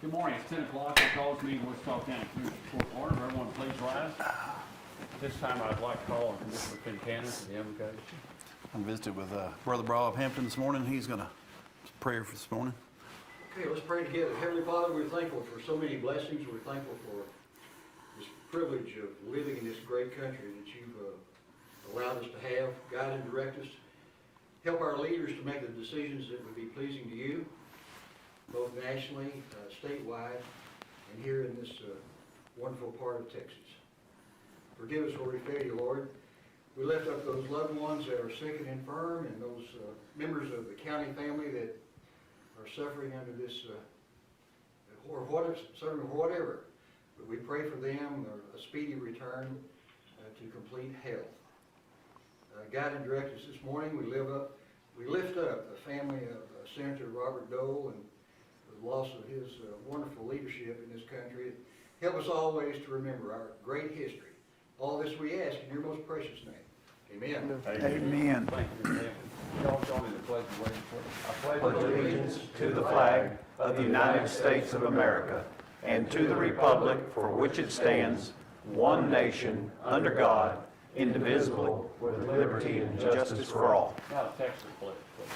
Good morning, it's 10 o'clock, I call this meeting Wichita County Commission Court order. Everyone please rise. This time I'd like to call on Commissioner Kincannon for the invocation. I visited with Brother Brawl of Hampton this morning. He's going to pray for this morning. Okay, let's pray together. Heavenly Father, we're thankful for so many blessings. We're thankful for this privilege of living in this great country that you've allowed us to have. Guide and direct us. Help our leaders to make the decisions that would be pleasing to you, both nationally, statewide, and here in this wonderful part of Texas. Forgive us where we fail you, Lord. We lift up those loved ones that are sick and infirm, and those members of the county family that are suffering under this, or whatever. But we pray for them, a speedy return to complete health. Guide and direct us this morning. We lift up the family of Senator Robert Dole and the loss of his wonderful leadership in this country. Help us always to remember our great history. All this we ask in your most precious name. Amen. Amen. Thank you, Mr. Y'all join me in the pledge of allegiance, please. I pledge allegiance to the flag of the United States of America and to the republic for which it stands, one nation, under God, indivisible, with liberty and justice for all. Now the Texas pledge, please.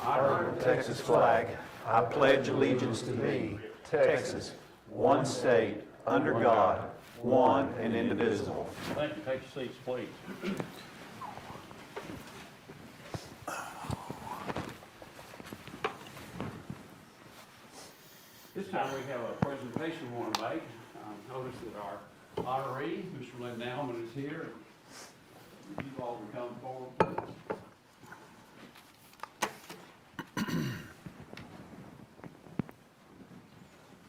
I honor the Texas flag. I pledge allegiance to thee, Texas, one state, under God, one and indivisible. Thank you. Take your seats, please. This time we have a presentation we want to make. Notice that our honoree, Mr. Lyndon, is here. You all can come forward, please.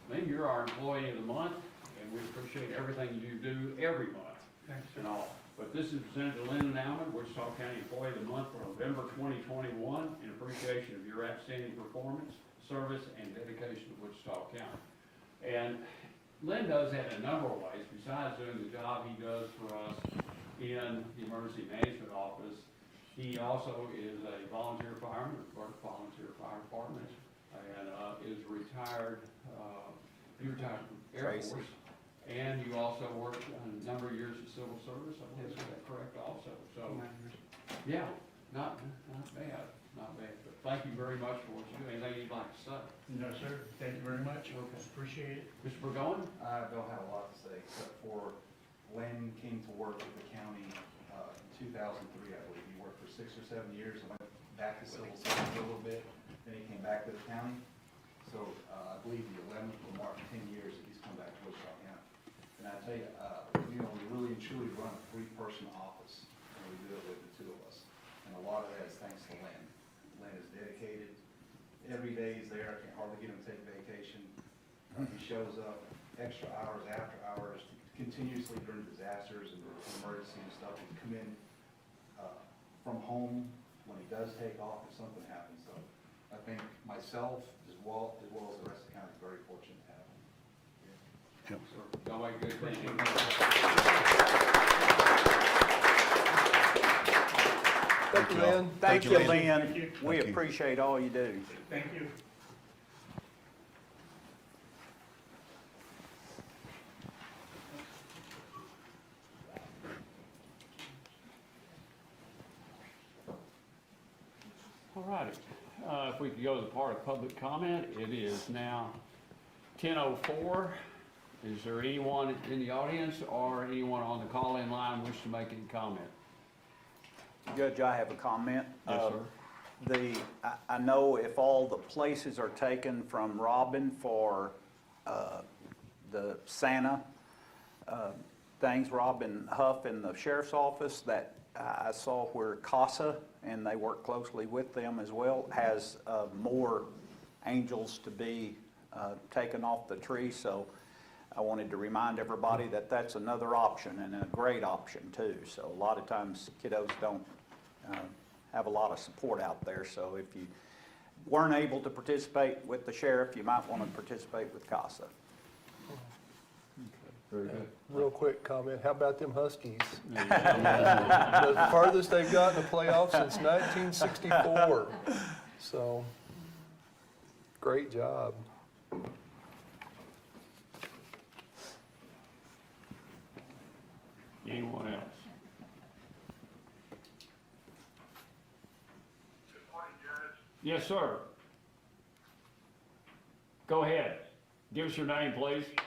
Lynn, you're our employee of the month, and we appreciate everything you do every month. Thanks. And all. But this is presented to Lyndon Alman, Wichita County Employee of the Month for November 2021, in appreciation of your outstanding performance, service, and dedication to Wichita County. And Lynn does that in a number of ways. Besides doing the job he does for us in the Emergency Management Office, he also is a volunteer fireman, works for volunteer fire department, and is retired. You retired from Air Force, and you also worked a number of years in civil service. I believe, is that correct? Also, so yeah, not bad, not bad. But thank you very much for what you do. Anything you'd like to say? No, sir. Thank you very much. Okay. Appreciate it. Mr. Burgoyne? I don't have a lot to say, except for Len came to work with the county in 2003, I believe. He worked for 6 or 7 years and went back to civil service for a little bit. Then he came back to the county. So I believe the 11th will mark 10 years that he's come back to Wichita County. And I tell you, we really and truly run a three-person office, and we do it with the two of us. And a lot of that is thanks to Len. Len is dedicated. Every day he's there. I can hardly get him to take vacation. He shows up extra hours after hours continuously during disasters and emergency and stuff. He come in from home when he does take off if something happens. So I think myself as well as the rest of the county is very fortunate to have him. Yep. Y'all make good things. Thank you, Lynn. Thank you, Lynn. Thank you. We Thank you. appreciate all you do. Thank you. All righty. If we could go to the part of public comment, it is now 10:04. Is there anyone in the audience or anyone on the call-in line wish to make any comment? Judge, I have a comment. Yes, sir. I know if all the places are taken from Robin for the Santa things, Robin Huff in the sheriff's office, that I saw where CASA, and they work closely with them as well, has more angels to be taken off the tree. So I wanted to remind everybody that that's another option, and a great option too. So a lot of times kiddos don't have a lot of support out there. So if you weren't able to participate with the sheriff, you might want to participate with CASA. Very good. Real quick comment, how about them Huskies? The farthest they've gotten in the playoffs since 1964. So, great job. Anyone else? Good morning, Judge. Yes, sir. Go ahead. Give us your name, please. Just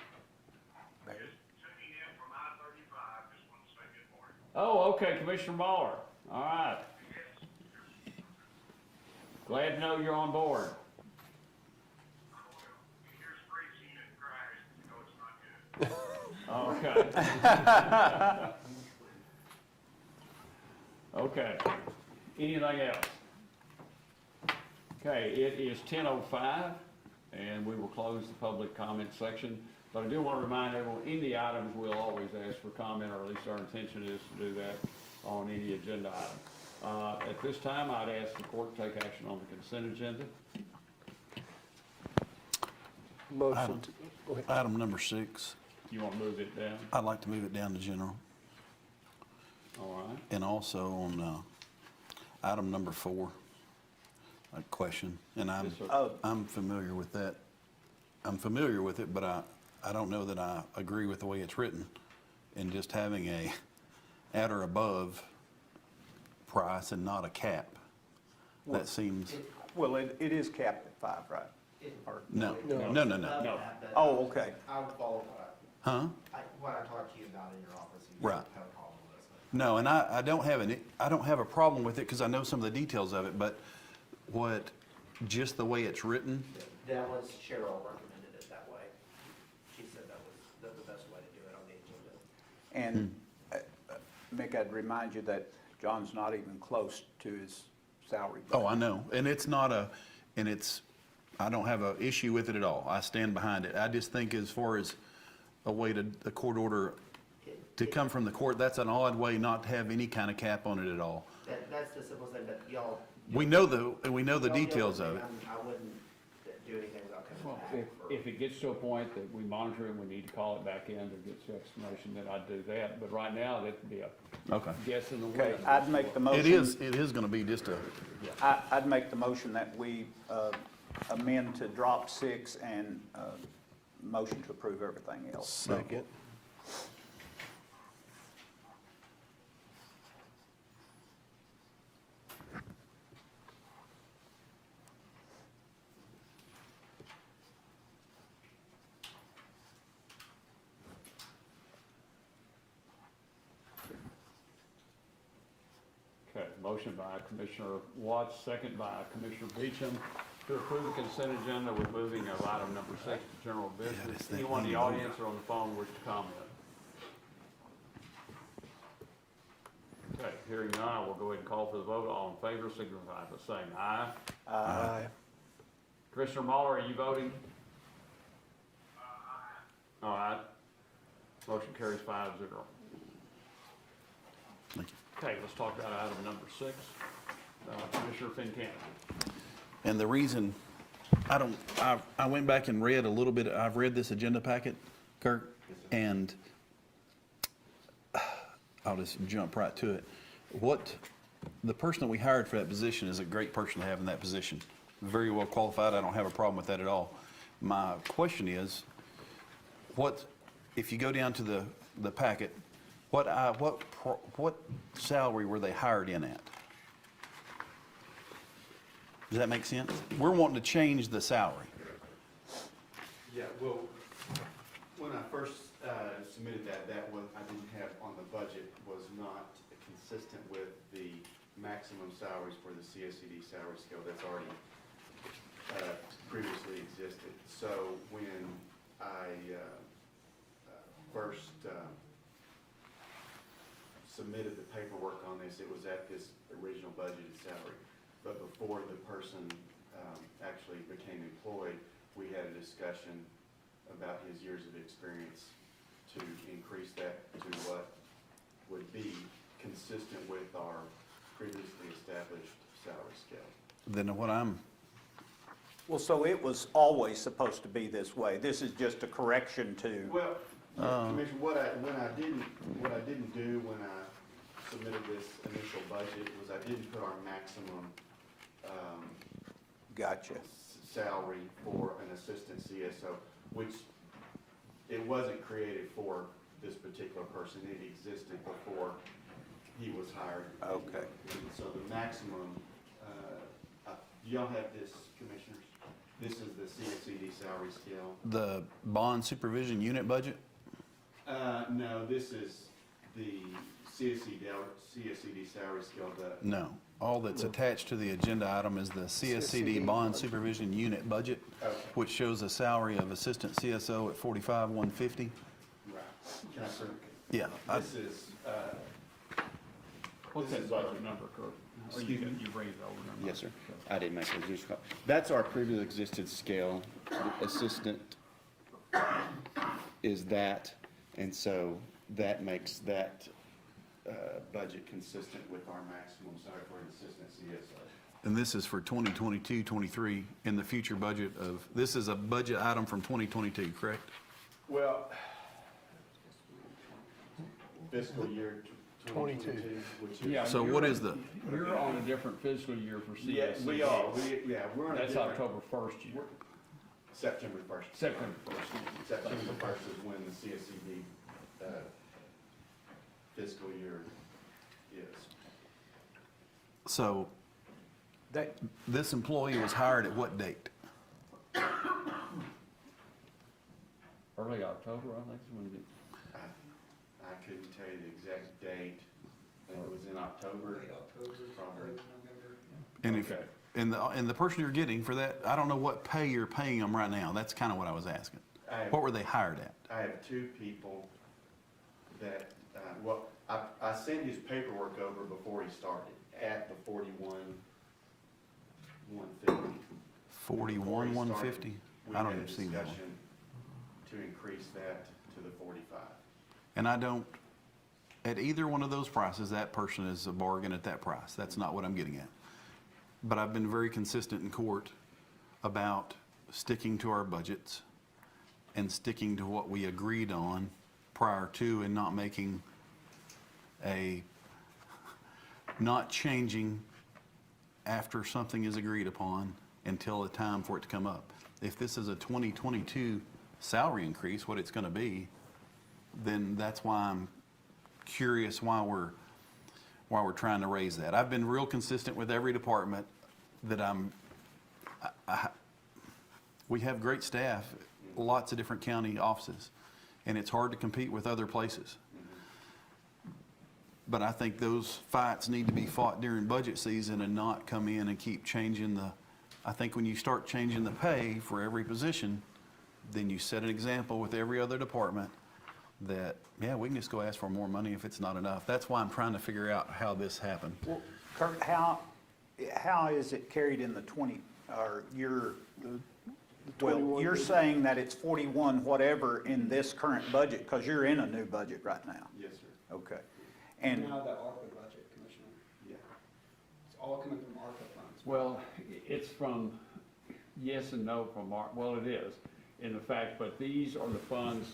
tuning in from I-35, just want to say good morning. Oh, okay, Commissioner Muller. All right. Glad to know you're on board. You hear screeching and crying, you know it's not good. Okay. Okay. Anything else? Okay, it is 10:05, and we will close the public comment section. But I do want to remind everyone, any items, we'll always ask for comment, or at least our intention is to do that on any agenda item. At this time, I'd ask the court to take action on the consent agenda. Motion to, go ahead. Item number 6, You want to move it down? I'd like to move it down to general. All right. And also on item number 4, a question, and Yes, sir. I'm familiar with that. I'm familiar with it, but I don't know that I agree with the way it's written. And just having a at or above price and not a cap. That seems, Well, it is capped at 5, right? Or- no, No. no, no, no. No. Oh, okay. I would follow Huh? what I talked to you about in your office. You Right. don't have a problem with this. No, and I don't have a problem with it because I know some of the details of it, but just the way it's written, That was Cheryl recommended it that way. She said that was the best way to do it on the agenda. And Mick, I'd remind you that John's not even close to his salary. oh, I know, and it's not I don't have an issue with it at all. I stand behind it. I just think as far as a way to, the court order to come from the court, that's an odd way not to have any kind of cap on it at all. That's the simple thing that y'all. We know the y'all deal details with of me. it. I wouldn't do anything without Well, coming back. for- if it gets to a point that we monitor and we need to call it back in to get some explanation, then I'd do that. But right now, that'd be a Okay. guess in the wind. Okay, I'd make the motion. It is gonna be just I'd make the motion that we amend to drop 6 and motion to approve everything else. Second. Okay, motion by Commissioner Watts, second by Commissioner Beecham to approve the consent agenda with moving of item number 6 to general business. just think Anyone in we the need to audience or on the phone wish to comment? Okay, hearing none, we'll go ahead and call for the vote. All in favor signify by saying aye. Aye. Commissioner Muller, are you voting? All right. Motion carries 5-0. Thank you. Okay, let's talk about item number 6. Commissioner Fincannon. And the reason, I went back and read a little bit, I've read this agenda packet, Kirk, and I'll just jump right to it. The person that we hired for that position is a great person to have in that position. Very well qualified, I don't have a problem with that at all. My question is, if you go down to the packet, what salary were they hired in at? Does that make sense? We're wanting to change the salary. Yeah, well, when I first submitted that one I didn't have on the budget was not consistent with the maximum salaries for the Cscd salary scale that's already previously existed. So when I first submitted the paperwork on this, it was at this original budgeted salary. But before the person actually became employed, we had a discussion about his years of experience to increase that to what would be consistent with our previously established salary scale. Then Well, so it was always supposed to be this way. This is just a correction to, Well, Commissioner, what I didn't do when I submitted this initial budget was I didn't put our maximum gotcha. salary for an assistant CSO, which it wasn't created for this particular person. It existed before he was hired. Okay. And so the maximum, do y'all have this, commissioners? This is the CSCD salary scale. The bond supervision unit budget? No, this is the CSCD salary scale, No. All that's attached to the agenda item is the CSCD bond supervision unit budget, Okay. which shows a salary of assistant CSO at 45,150. right. Can I sort of? Yeah. This is, What's This that is budget our- number, Kurt? Or Excuse me? you bring it over number? Yes, sir. I didn't make a additional. That's our previous existed scale. The assistant is that, and so that makes that budget consistent with our maximum salary for an assistant CSO. And this is for 2022, 23, in the future budget of, this is a budget item from 2022, correct? Well, fiscal year 2022, which is. Yeah. So what is the, You're on a different fiscal year for CSCD. Yeah, we are, we're on a That's different. October 1st year, September 1st. September 1st. September 1st is when the CSCD fiscal year is. so That, this employee was hired at what date? Early October, I think is when it, I couldn't tell you the exact date. I think it was in October. Probably. And if, Okay. and the person you're getting for that, I don't know what pay you're paying them right now. That's kind of what I was asking. What were they hired at? I have two people that, well, I sent his paperwork over before he started at the 41,150. 41,150? I don't even see that one. We had a discussion to increase that to the 45. And I don't, at either one of those prices, that person is a bargain at that price. That's not what I'm getting at. But I've been very consistent in court about sticking to our budgets and sticking to what we agreed on prior to, and not making not changing after something is agreed upon until a time for it to come up. If this is a 2022 salary increase, what it's going to be, then that's why I'm curious why we're trying to raise that. I've been real consistent with every department that we have great staff, lots of different county offices, and it's hard to compete with other places. But I think those fights need to be fought during budget season and not come in and keep changing I think when you start changing the pay for every position, then you set an example with every other department that, yeah, we can just go ask for more money if it's not enough. That's why I'm trying to figure out how this happened. well, Kurt, how is it carried in the 20, or well, you're saying that it's 41 whatever in this current budget, because you're in a new budget right now? Yes, sir. Okay. And Now the ARPA budget, Commissioner, Yeah. it's all coming from ARPA funds. well, it's from, yes and no from well, it is, in the fact, but these are the funds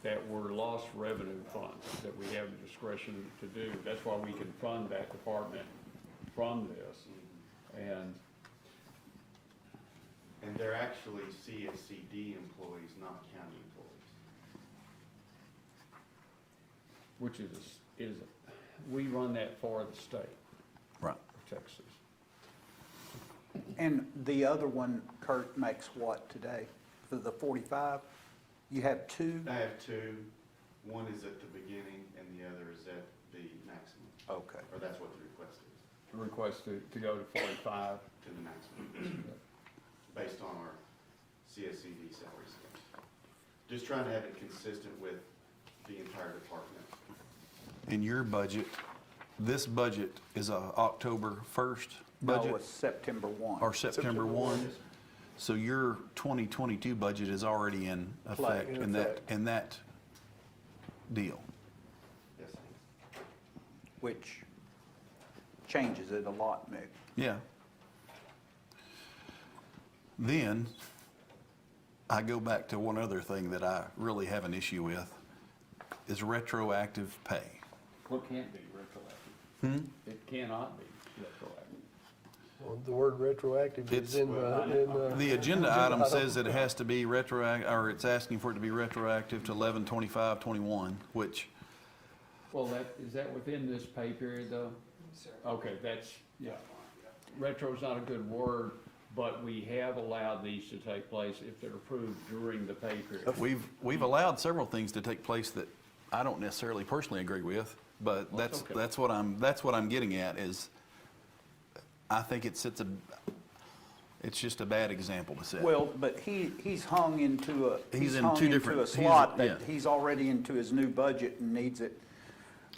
that were lost revenue funds that we have the discretion to do. That's why we can fund that department from this. And they're actually CSCD employees, not county employees. which is, we run that for the state Right. of Texas. And the other one, Kurt, makes what today? For the 45? You have two? I have two. One is at the beginning and the other is at the maximum, Okay. or that's what the request is, The request to go to 45. to the maximum, based on our CSCD salary scale. Just trying to have it consistent with the entire department. In your budget, this budget is a October 1st budget? No, it's September 1. Or September 1? So your 2022 budget is already in effect In in effect. that deal? Yes, sir. Which changes it a lot, Mick. Yeah. Then, I go back to one other thing that I really have an issue with, is retroactive pay. What can't be retroactive? It cannot be retroactive. Well, the word retroactive is in the. The agenda item says that it has to be retroactive, or it's asking for it to be retroactive to 11/25/21, which, Well, is that within this pay period though? Okay, that's, yeah. Retro's not a good word, but we have allowed these to take place if they're approved during the pay period. we've allowed several things to take place that I don't necessarily personally agree with, but Well, that's okay. that's what I'm getting at is, I think it's just a bad example to set. Well, but he's hung into a, He's in hung two into different- a slot he's- that yeah. he's already into his new budget and needs it.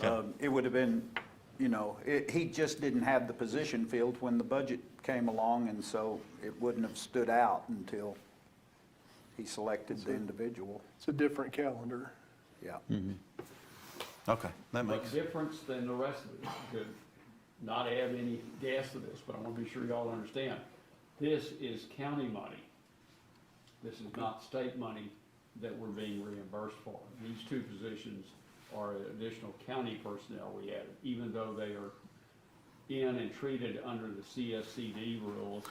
Okay. It would have been, you know, he just didn't have the position filled when the budget came along, and so it wouldn't have stood out until he selected the individual. It's a different calendar. Yeah. Okay, that But makes, difference than the rest of it, to not add any gas to this, but I want to be sure y'all understand. This is county money. This is not state money that we're being reimbursed for. These two positions are additional county personnel we added, even though they are in and treated under the CSCD rules.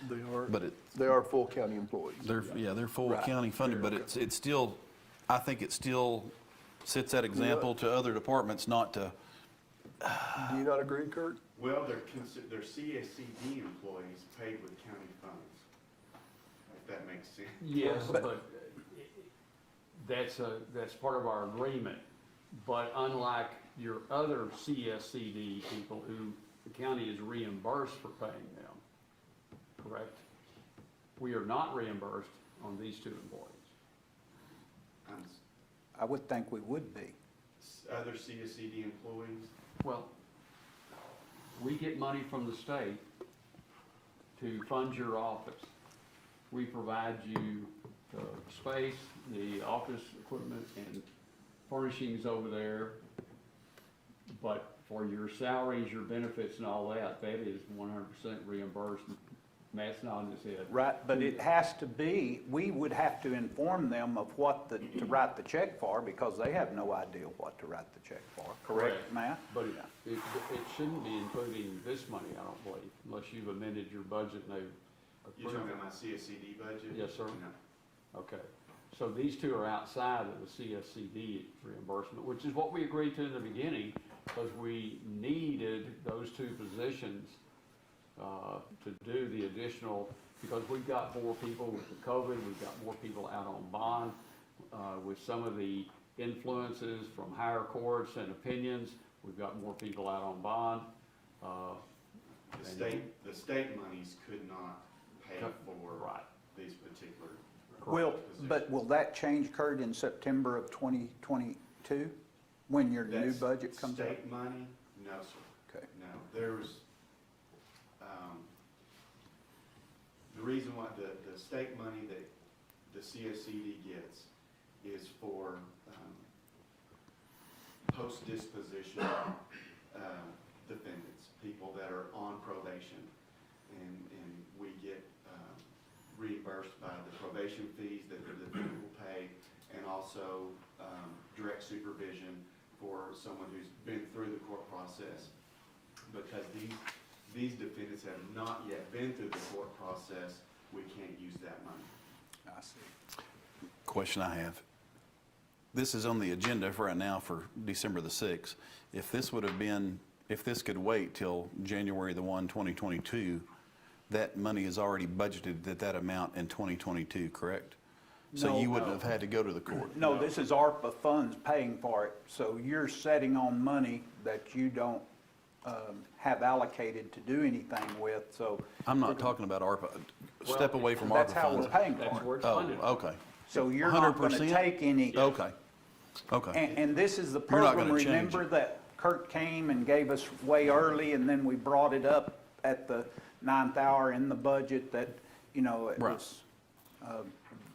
They are full county employees. they're full Right. county funded, but it's still, I think it still sets that example to other departments not to, Do you not agree, Kurt? Well, they're CSCD employees paid with county funds, if that makes sense. Yes, but that's part of our agreement. But unlike your other CSCD people who the county is reimbursed for paying them, correct? We are not reimbursed on these two employees. I would think we would be. Other CSCD employees, Well, we get money from the state to fund your office. We provide you the space, the office equipment, and furnishings over there. But for your salaries, your benefits and all that, that is 100% reimbursed. Matt's nodding his head. Right, but it has to be, we would have to inform them of what to write the check for, because they have no idea what to write the check for, correct, Matt? But it shouldn't be including this money, I don't believe, unless you've amended your budget and they've you're approved talking it. about my CSCD budget? Yes, sir. No. Okay, so these two are outside of the CSCD reimbursement, which is what we agreed to in the beginning, because we needed those two positions to do the additional, because we've got more people with the COVID, we've got more people out on bond, with some of the influences from higher courts and opinions, we've got more people out on bond. The state monies could not pay for Right. these particular Will, positions. but will that change, Kurt, in September of 2022, when your new That's budget comes out? State money? No, sir. Okay. No, there's, the reason why the state money that the CSCD gets is for, post-disposition, defendants, people that are on probation. And we get, reimbursed by the probation fees that the defendant will pay, and also, direct supervision for someone who's been through the court process. Because these defendants have not yet been through the court process, we can't use that money. I see. question I have. This is on the agenda for right now for December the 6th. If this would have been, if this could wait till January the 1, 2022, that money is already budgeted at that amount in 2022, correct? So you wouldn't have had to go to the court? No, this is ARPA funds paying for it, so you're setting on money that you don't have allocated to do anything with, so. I'm not talking about ARPA. Step away from ARPA That's how funds. we're paying That's for where it. it's Oh, funded. okay. So you're not gonna 100%? take any. Okay, okay. And this is the You're not program, gonna change remember, it. that Kurt came and gave us way early, and then we brought it up at the 9th hour in the budget that, you know, it Right. was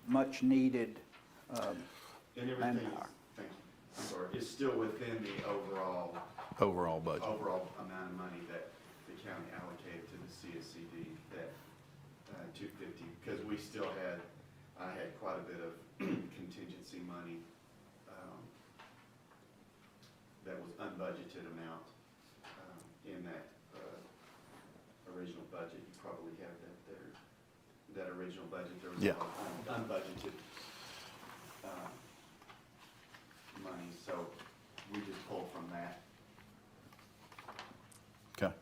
much needed. And everything is, thank you, I'm sorry, is still within the overall Budget. amount of money that the county allocated to the CSCD, that $250, because we still had, I had quite a bit of contingency money that was unbudgeted amount in that original budget. You probably that original budget, there was Yeah. unbudgeted money, so we just pulled from that. Okay.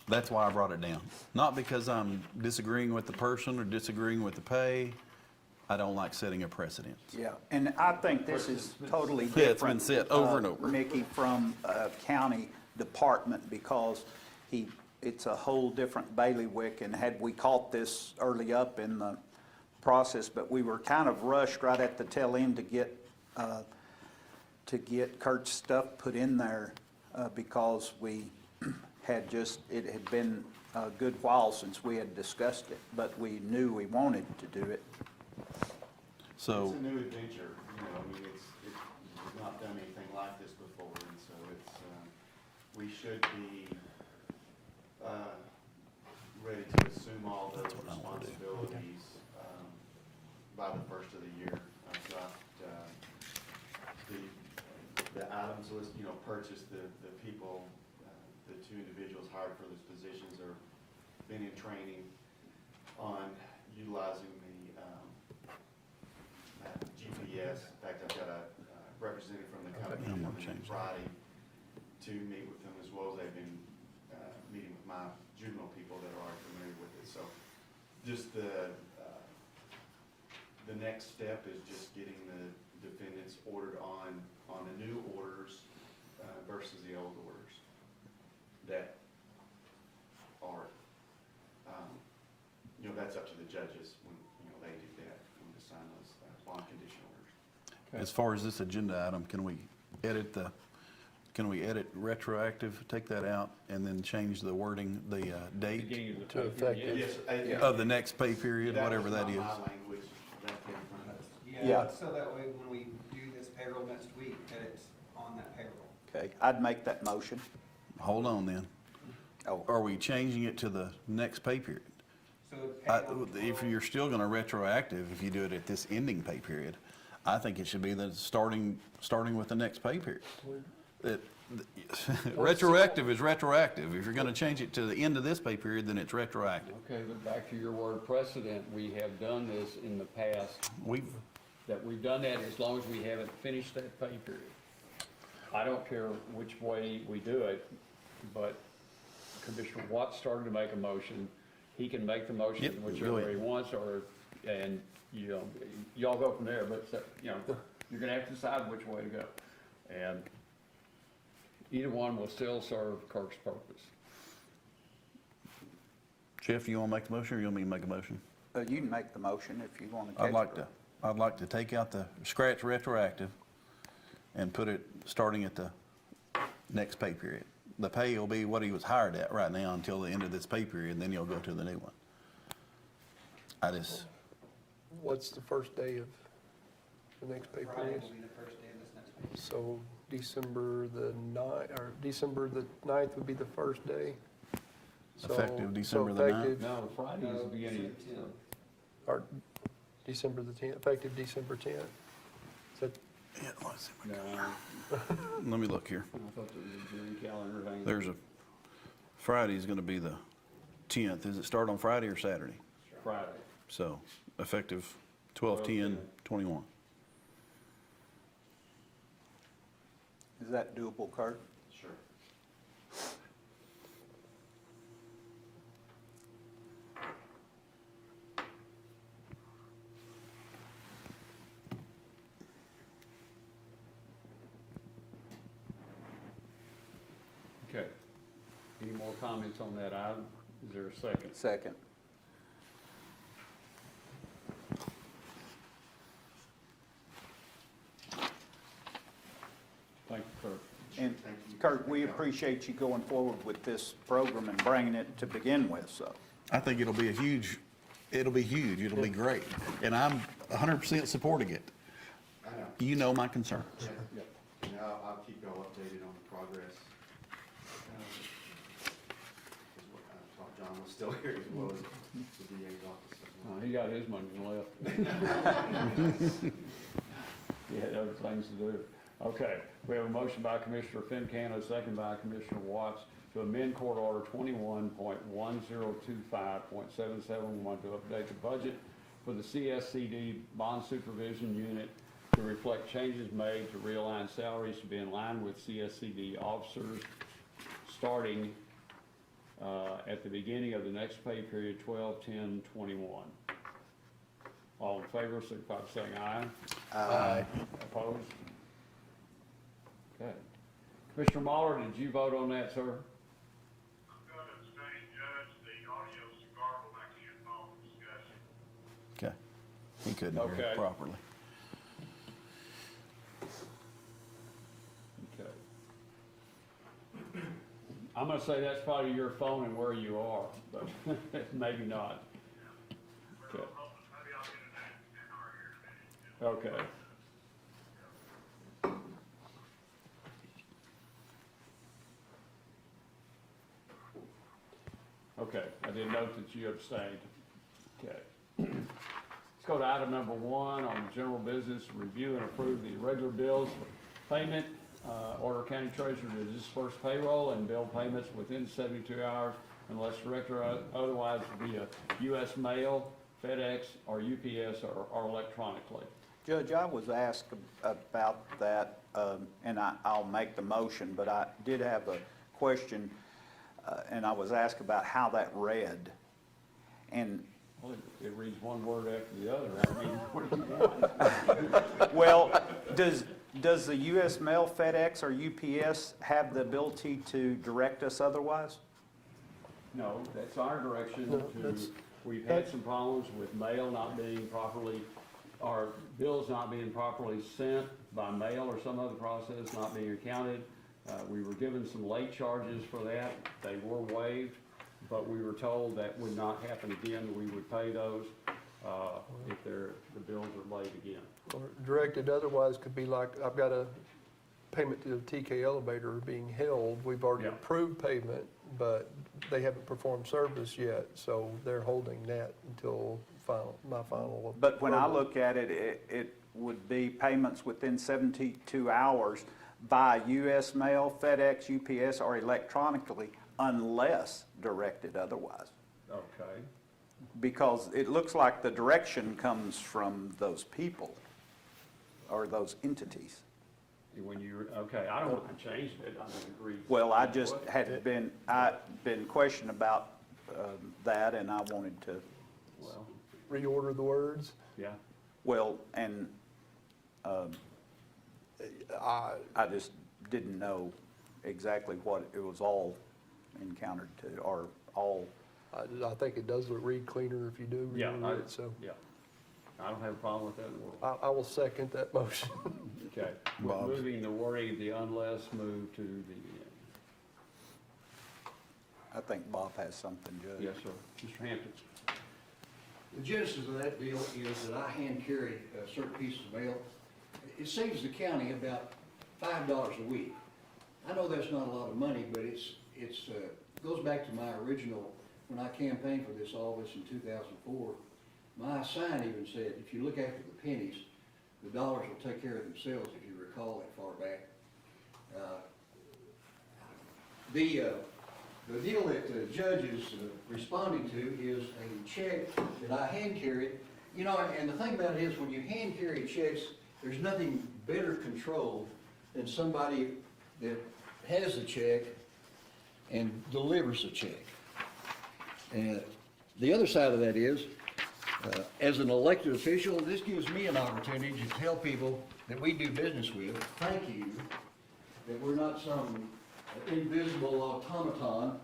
That's why I brought it down. Not because I'm disagreeing with the person or disagreeing with the pay. I don't like setting a precedent. Yeah, and I think this is totally different. Yeah, it's been said over and over. Mickey, from a county department, because it's a whole different bailiwick, and had we caught this early up in the process, but we were kind of rushed right at the tail end to get Kurt's stuff put in there, because we had it had been a good while since we had discussed it, but we knew we wanted to do it. So, It's a new adventure, you know, I mean, we've not done anything like this before, and so it's, we should be, ready to assume all those responsibilities, by the first of the year. I've got, the items list, you know, purchase, the people, the 2 individuals hired for those positions are been in training on utilizing the, GPS. In fact, I've got a representative from the company I'm gonna coming in change that. Friday to meet with them, as well as they've been meeting with my juvenile people that are already familiar with it. So just the next step is just getting the defendants ordered on the new orders versus the old orders that are, you know, that's up to the judges when, you know, they do that, when they sign those bond condition orders. as far as this agenda item, can we edit retroactive, take that out, and then change the wording, the date Beginning of the To pay effect period. it. Yes, of the next pay period, whatever that was is? not my language, that came from Yeah. So that way, when we do this payroll next week, that it's on that payroll. Okay, I'd make that motion. Hold on then. Oh, Are we changing it to the next pay period? So payroll. If you're still gonna retroactive, if you do it at this ending pay period, I think it should be the starting with the next pay period. Retroactive is retroactive. If you're gonna change it to the end of this pay period, then it's retroactive. Okay, but back to your word precedent, we have done this in the past, We've we've done that as long as we haven't finished that pay period. I don't care which way we do it, but Commissioner Watts started to make a motion. He can make the motion Yep, go whichever ahead. he wants, and, you know, y'all go from there, but, you know, you're gonna have to decide which way to go. And either one will still serve Kirk's purpose. Jeff, you wanna make the motion, or you want me to make a motion? you can make the motion if you want to catch it. I'd like to take out the scratch retroactive and put it starting at the next pay period. The pay will be what he was hired at right now until the end of this pay period, and then he'll go to the new one. What's the first day of the next pay Friday period? will be the first day of this next week. So December the 9th would be the first day? So- Effective so December the 9th? effective- No, Friday is the beginning. Or December the 10th, effective December 10th? Is that, Yeah, let's see. No, Let me look here. I thought there was a June calendar thing. There's Friday's gonna be the 10th. Does it start on Friday or Saturday? Friday. So effective 12/10/21. Is that doable, Kurt? Sure. Okay. Any more comments on that item? Is there a second? Second. Thank you, Kirk. And Thank you. Kurt, we appreciate you going forward with this program and bringing it to begin with, so. I think it'll be huge, it'll be great. And I'm 100% supporting it. I know. You know my concerns. Yeah. And I'll keep y'all updated on the progress. John was still here as well as the DA's office. He got his money left. He had other things to do. Okay, we have a motion by Commissioner Fincano, a second by Commissioner Watts to amend Court Order 21.1025.771 to update the budget for the Cscd Bond Supervision Unit to reflect changes made to realign salaries to be in line with Cscd officers starting at the beginning of the next pay period, 12/10/21. All in favor, signify by saying aye. Aye. Opposed? Okay. Commissioner Mahler, did you vote on that, sir? I'm going to abstain, Judge. The audio's garbled. I can't follow the discussion. Okay. He couldn't hear Okay. it properly. Okay. I'm gonna say that's probably your phone and where you are, but maybe not. Okay. Maybe I'll get it in our ear in a minute. Okay. Okay, I did note that you abstained. Okay. Let's go to item number 1 on general business, review and approve the regular bills for payment. Order County Treasurer to disperse payroll and bill payments within 72 hours unless directed otherwise via U.S. mail, FedEx, or UPS, or electronically. Judge, I was asked about that, and I'll make the motion, but I did have a question, and I was asked about how that read. And, Well, it reads one word after the other. I mean, what do you want? well, does the U.S. Mail, FedEx, or UPS have the ability to direct us otherwise? No, that's our direction No, to, that's- we've had some problems with mail not being properly, or bills not being properly sent by mail or some other process not being accounted. We were given some late charges for that. They were waived, but we were told that would not happen again. We would pay those if the bills are late again. Or directed otherwise could be like, I've got a payment to the TK elevator being held. We've already Yeah. approved payment, but they haven't performed service yet, so they're holding that until my final. But when I approval. look at it, it would be payments within 72 hours by U.S. Mail, FedEx, UPS, or electronically, unless directed otherwise. Okay. Because it looks like the direction comes from those people or those entities. When you, okay, I don't want to change it. I don't agree. Well, I just had been questioned about that, and I wanted to, Well, Reorder the words. yeah. well, and I, I just didn't know exactly what it was all encountered to, or all. I think it does read cleaner if you do Yeah, reorder it, so Yeah. I don't have a problem with that in the world. I will second that motion. Okay. Bob. Moving the wording of the unless, move to the, I think Bob has something, Judge. yes, sir. Mr. Hampton. The genesis of that deal is that I hand carry certain pieces of mail. It saves the county about $5 a week. I know that's not a lot of money, but it's goes back to my original, when I campaigned for this office in 2004. My sign even said, if you look after the pennies, the dollars will take care of themselves, if you recall that far back. The deal that the judge is responding to is a check that I hand carried. You know, and the thing about it is, when you hand carry checks, there's nothing better controlled than somebody that has a check and delivers a check. And the other side of that is, as an elected official, this gives me an opportunity to tell people that we do business with, thank you, that we're not some invisible automaton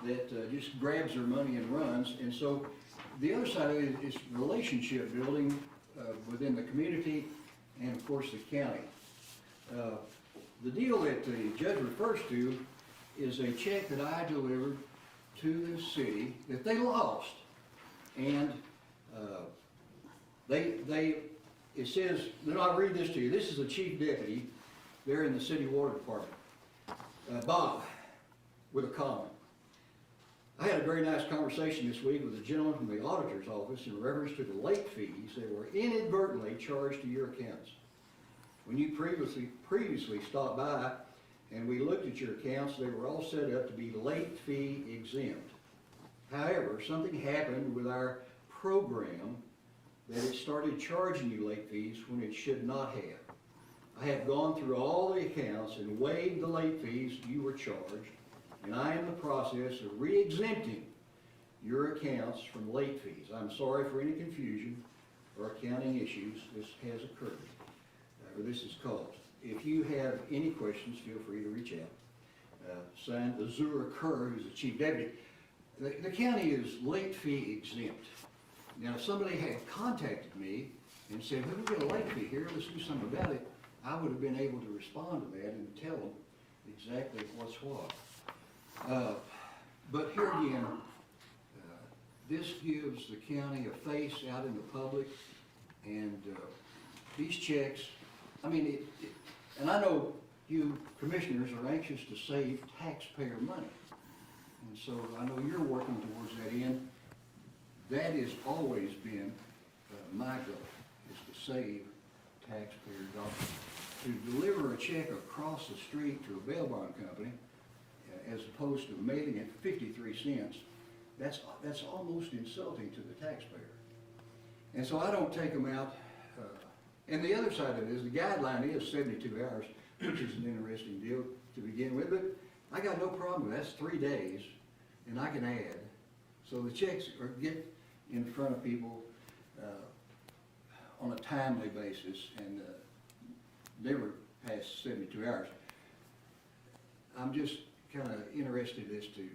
that just grabs their money and runs. And so the other side of it is relationship building within the community and of course the county. The deal that the judge refers to is a check that I delivered to the city that they lost. And it says, then I'll read this to you. This is the chief deputy there in the city water department. Bob, with a comment. I had a very nice conversation this week with a gentleman from the auditor's office in reference to the late fees that were inadvertently charged to your accounts. When you previously stopped by and we looked at your accounts, they were all set up to be late fee exempt. However, something happened with our program that it started charging you late fees when it should not have. I have gone through all the accounts and waived the late fees you were charged, and I am in the process of re-exempting your accounts from late fees. I'm sorry for any confusion or accounting issues this has occurred, or this is caused. If you have any questions, feel free to reach out. Signed, Azura Kerr, who's the chief deputy. The county is late fee exempt. Now, if somebody had contacted me and said, "Well, we got a late fee here, let's do something about it," I would have been able to respond to that and tell them exactly what's what. But here again, this gives the county a face out in the public, and these checks, I mean, and I know you commissioners are anxious to save taxpayer money, and so I know you're working towards that end. That has always been my goal, is to save taxpayer dollars. To deliver a check across the street to a bail bond company, as opposed to mailing it 53 cents, that's almost insulting to the taxpayer. And so I don't take them out. And the other side of it is, the guideline is 72 hours, which is an interesting deal to begin with, but I got no problem with that. That's 3 days, and I can add. So the checks get in front of people on a timely basis, and never past 72 hours. I'm just kind of interested as to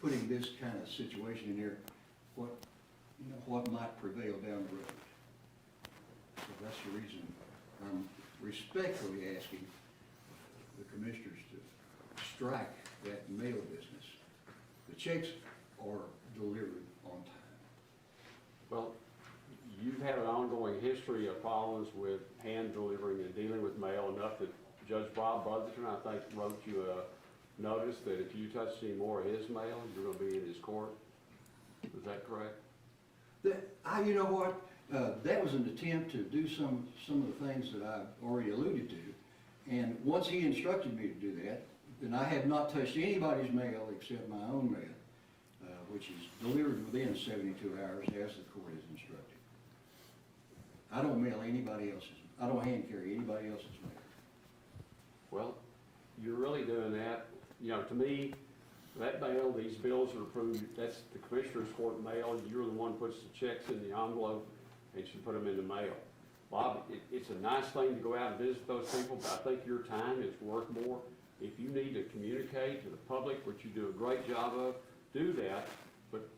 putting this kind of situation in here, what might prevail down the road. So that's the reason I'm respectfully asking the commissioners to strike that mail business. The checks are delivered on time. Well, you've had an ongoing history of problems with hand delivering and dealing with mail, enough that Judge Bob Brotherton, I think, wrote you a notice that if you touched any more of his mail, you're gonna be in his court. Is that correct? You know what, that was an attempt to do some of the things that I've already alluded to. And once he instructed me to do that, then I have not touched anybody's mail except my own mail, which is delivered within 72 hours as the court has instructed. I don't mail anybody else's, I don't hand carry anybody else's mail. Well, you're really doing that. You know, to me, that mail, these bills are approved, that's the commissioner's court mail. You're the one who puts the checks in the envelope and should put them in the mail. Bob, it's a nice thing to go out and visit those people, but I think your time is worth more. If you need to communicate to the public, which you do a great job of, do that. But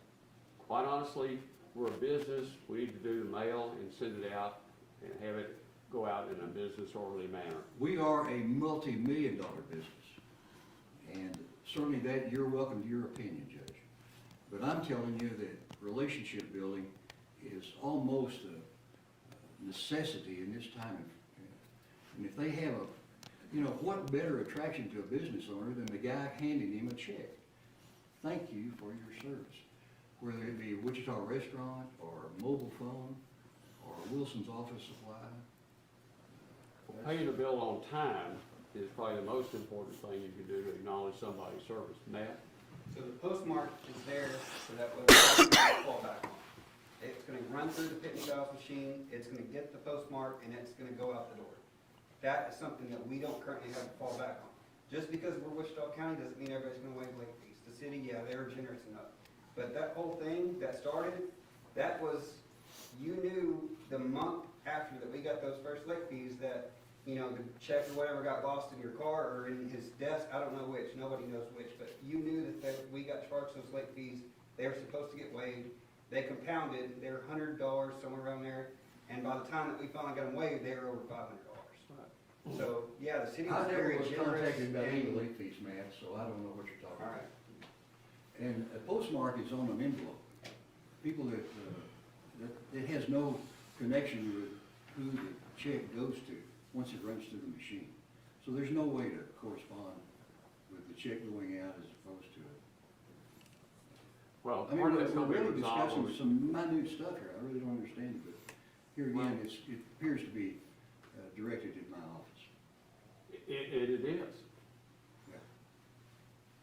quite honestly, we're a business. We need to do the mail and send it out and have it go out in a business orderly manner. We are a multi-million-dollar business, and certainly that, you're welcome to your opinion, Judge. But I'm telling you that relationship building is almost a necessity in this time. And if they have what better attraction to a business owner than the guy handing him a check? Thank you for your service. Whether it be a Wichita restaurant, or a mobile phone, or Wilson's Office Supply. Paying a bill on time is probably the most important thing you can do to acknowledge somebody's service. Matt? So the postmark is there so that way we can fall back on. It's gonna run through the Pitney Bowes machine, it's gonna get the postmark, and it's gonna go out the door. That is something that we don't currently have to fall back on. Just because we're Wichita County doesn't mean everybody's gonna waive late fees. The city, yeah, they were generous enough. But that whole thing that started, that was, you knew the month after that we got those first late fees that, the check or whatever got lost in your car or in his desk, I don't know which, nobody knows which, but you knew that we got charged those late fees, they were supposed to get waived, they compounded, they were $100, somewhere around there, and by the time that we finally got them waived, they were over $500. So, yeah, the city was very generous. I never was contacted about any late fees, Matt, so I don't know what you're talking about. And a postmark is on an envelope. People that it has no connection with who the check goes to once it runs through the machine. So there's no way to correspond with the check going out as opposed to it. Well, I mean, part of that's we're gonna be really discussing resolved. some minute stuff here. I really don't understand it, but here again, it appears to be directed at my office. It is.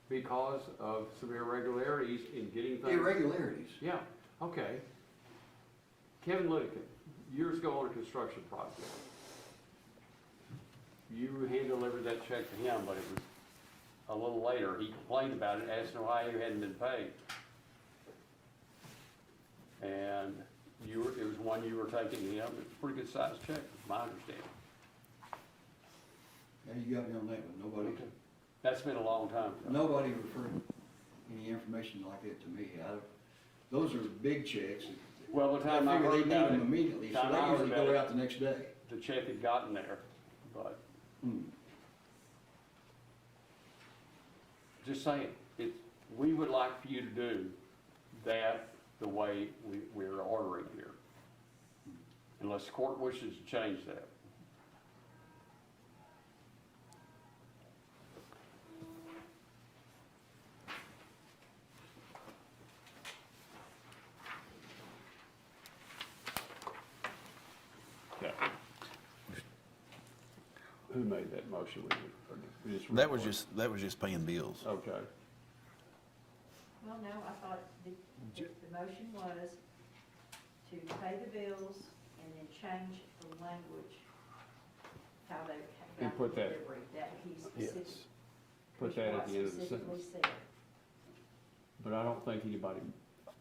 Because of some irregularities in getting things. Irregularities. Yeah, okay. Kevin Littleton, years ago on a construction project, you hand-delivered that check to him, but it was a little later. He complained about it, asked why you hadn't been paid. And it was one you were taking to him. It's a pretty good sized check, from my understanding. Yeah, you got me on that one. That's been a long time ago. Nobody referred any information like that to me. Those are big checks. Well, the time I figure heard they need about them it, immediately, so time I they heard usually about go it, out the next day. the check had gotten there, but just saying, we would like for you to do that the way we're ordering here. Unless the court wishes to change that. Okay. Who made that motion? That was just paying bills. Okay. Well, no, I thought the motion was to pay the bills and then change the language, how they And got put the that- delivery, that he Yes. specifically. Put that at the end of the specifically sentence. said. But I don't think anybody,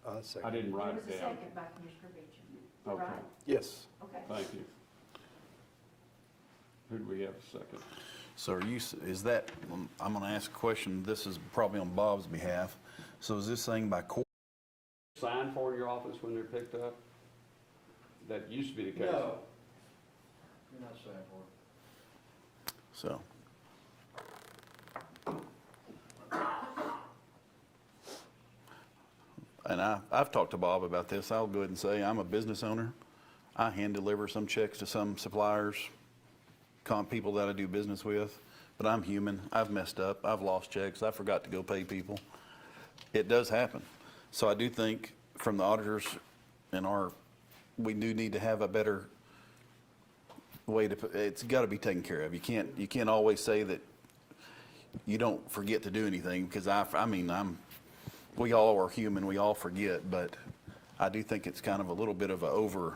I I second. didn't There write was it a down. second by Commissioner Beecham, Okay, right? Yes. Okay. thank you. Who do we have a second? So is that, I'm gonna ask a question, this is probably on Bob's behalf. So is this thing by court? Sign for in your office when they're picked up? That used to be the case. No. You're not saying for it. So, and I've talked to Bob about this. I'll go ahead and say I'm a business owner. I hand deliver some checks to some suppliers, people that I do business with, but I'm human. I've messed up. I've lost checks. I forgot to go pay people. It does happen. So I do think from the auditors and we do need to have a better way to, it's got to be taken care of. You can't always say that you don't forget to do anything, because we all are human, we all forget, but I do think it's kind of a little bit of a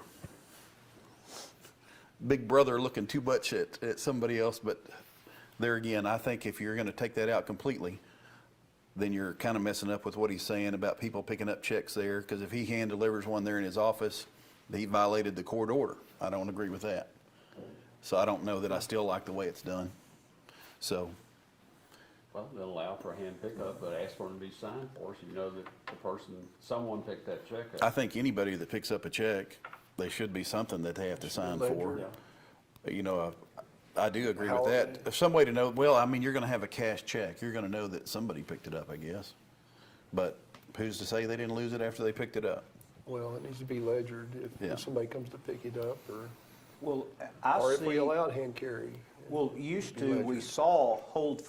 big brother looking too much at somebody else. But there again, I think if you're going to take that out completely, then you're kind of messing up with what he's saying about people picking up checks there, because if he hand delivers one there in his office, he violated the court order. I don't agree with that. So I don't know that I still like the way it's done. So, Well, they'll allow for a hand pickup, but ask for them to be signed for, so you know that someone picked that check up. I think anybody that picks up a check, they should be something that they have to sign for. You know, I do agree with that. Some way to know, you're gonna have a cash check. You're gonna know that somebody picked it up, I guess. But who's to say they didn't lose it after they picked it up? Well, it needs to be ledgered Yeah. if somebody comes to pick it up, Well, or if we allowed hand carry. Well, used Be to, we ledgered. saw hold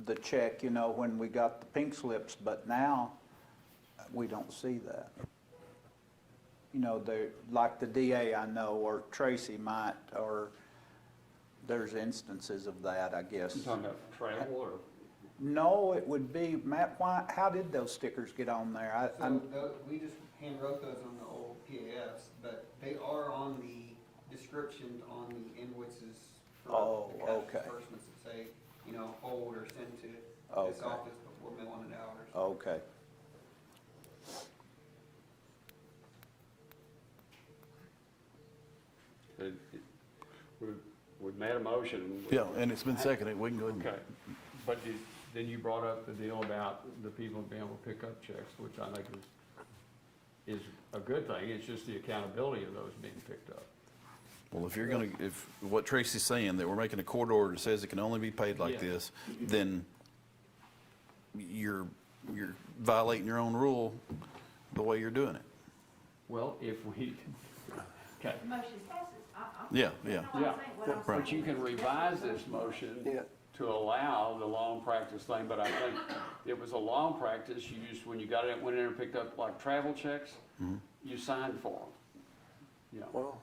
the check, when we got the pink slips, but now we don't see that. Like the DA I know, or Tracy might, or there's instances of that, I guess. You talking about travel or? No, it would be, Matt, how did those stickers get on there? We just hand wrote those on the old PAFs, but they are on the description on the invoices for Oh, the cash okay. disbursements that say, hold or send to this Okay. office before mailing it out or something. Okay. We've made a motion. Yeah, and it's been seconded. We can go ahead and. Okay, but then you brought up the deal about the people being able to pick up checks, which I think is a good thing. It's just the accountability of those being picked up. Well, if what Tracy's saying, that we're making a court order that says it can only be paid like Yeah. this, then you're violating your own rule the way you're doing it. Well, if we, okay. The motion passes. Yeah. Yeah, but you can revise this motion Yeah. to allow the long practice thing, but I think it was a long practice you used when you went in and picked up like travel checks, you signed for them. Yeah. Well,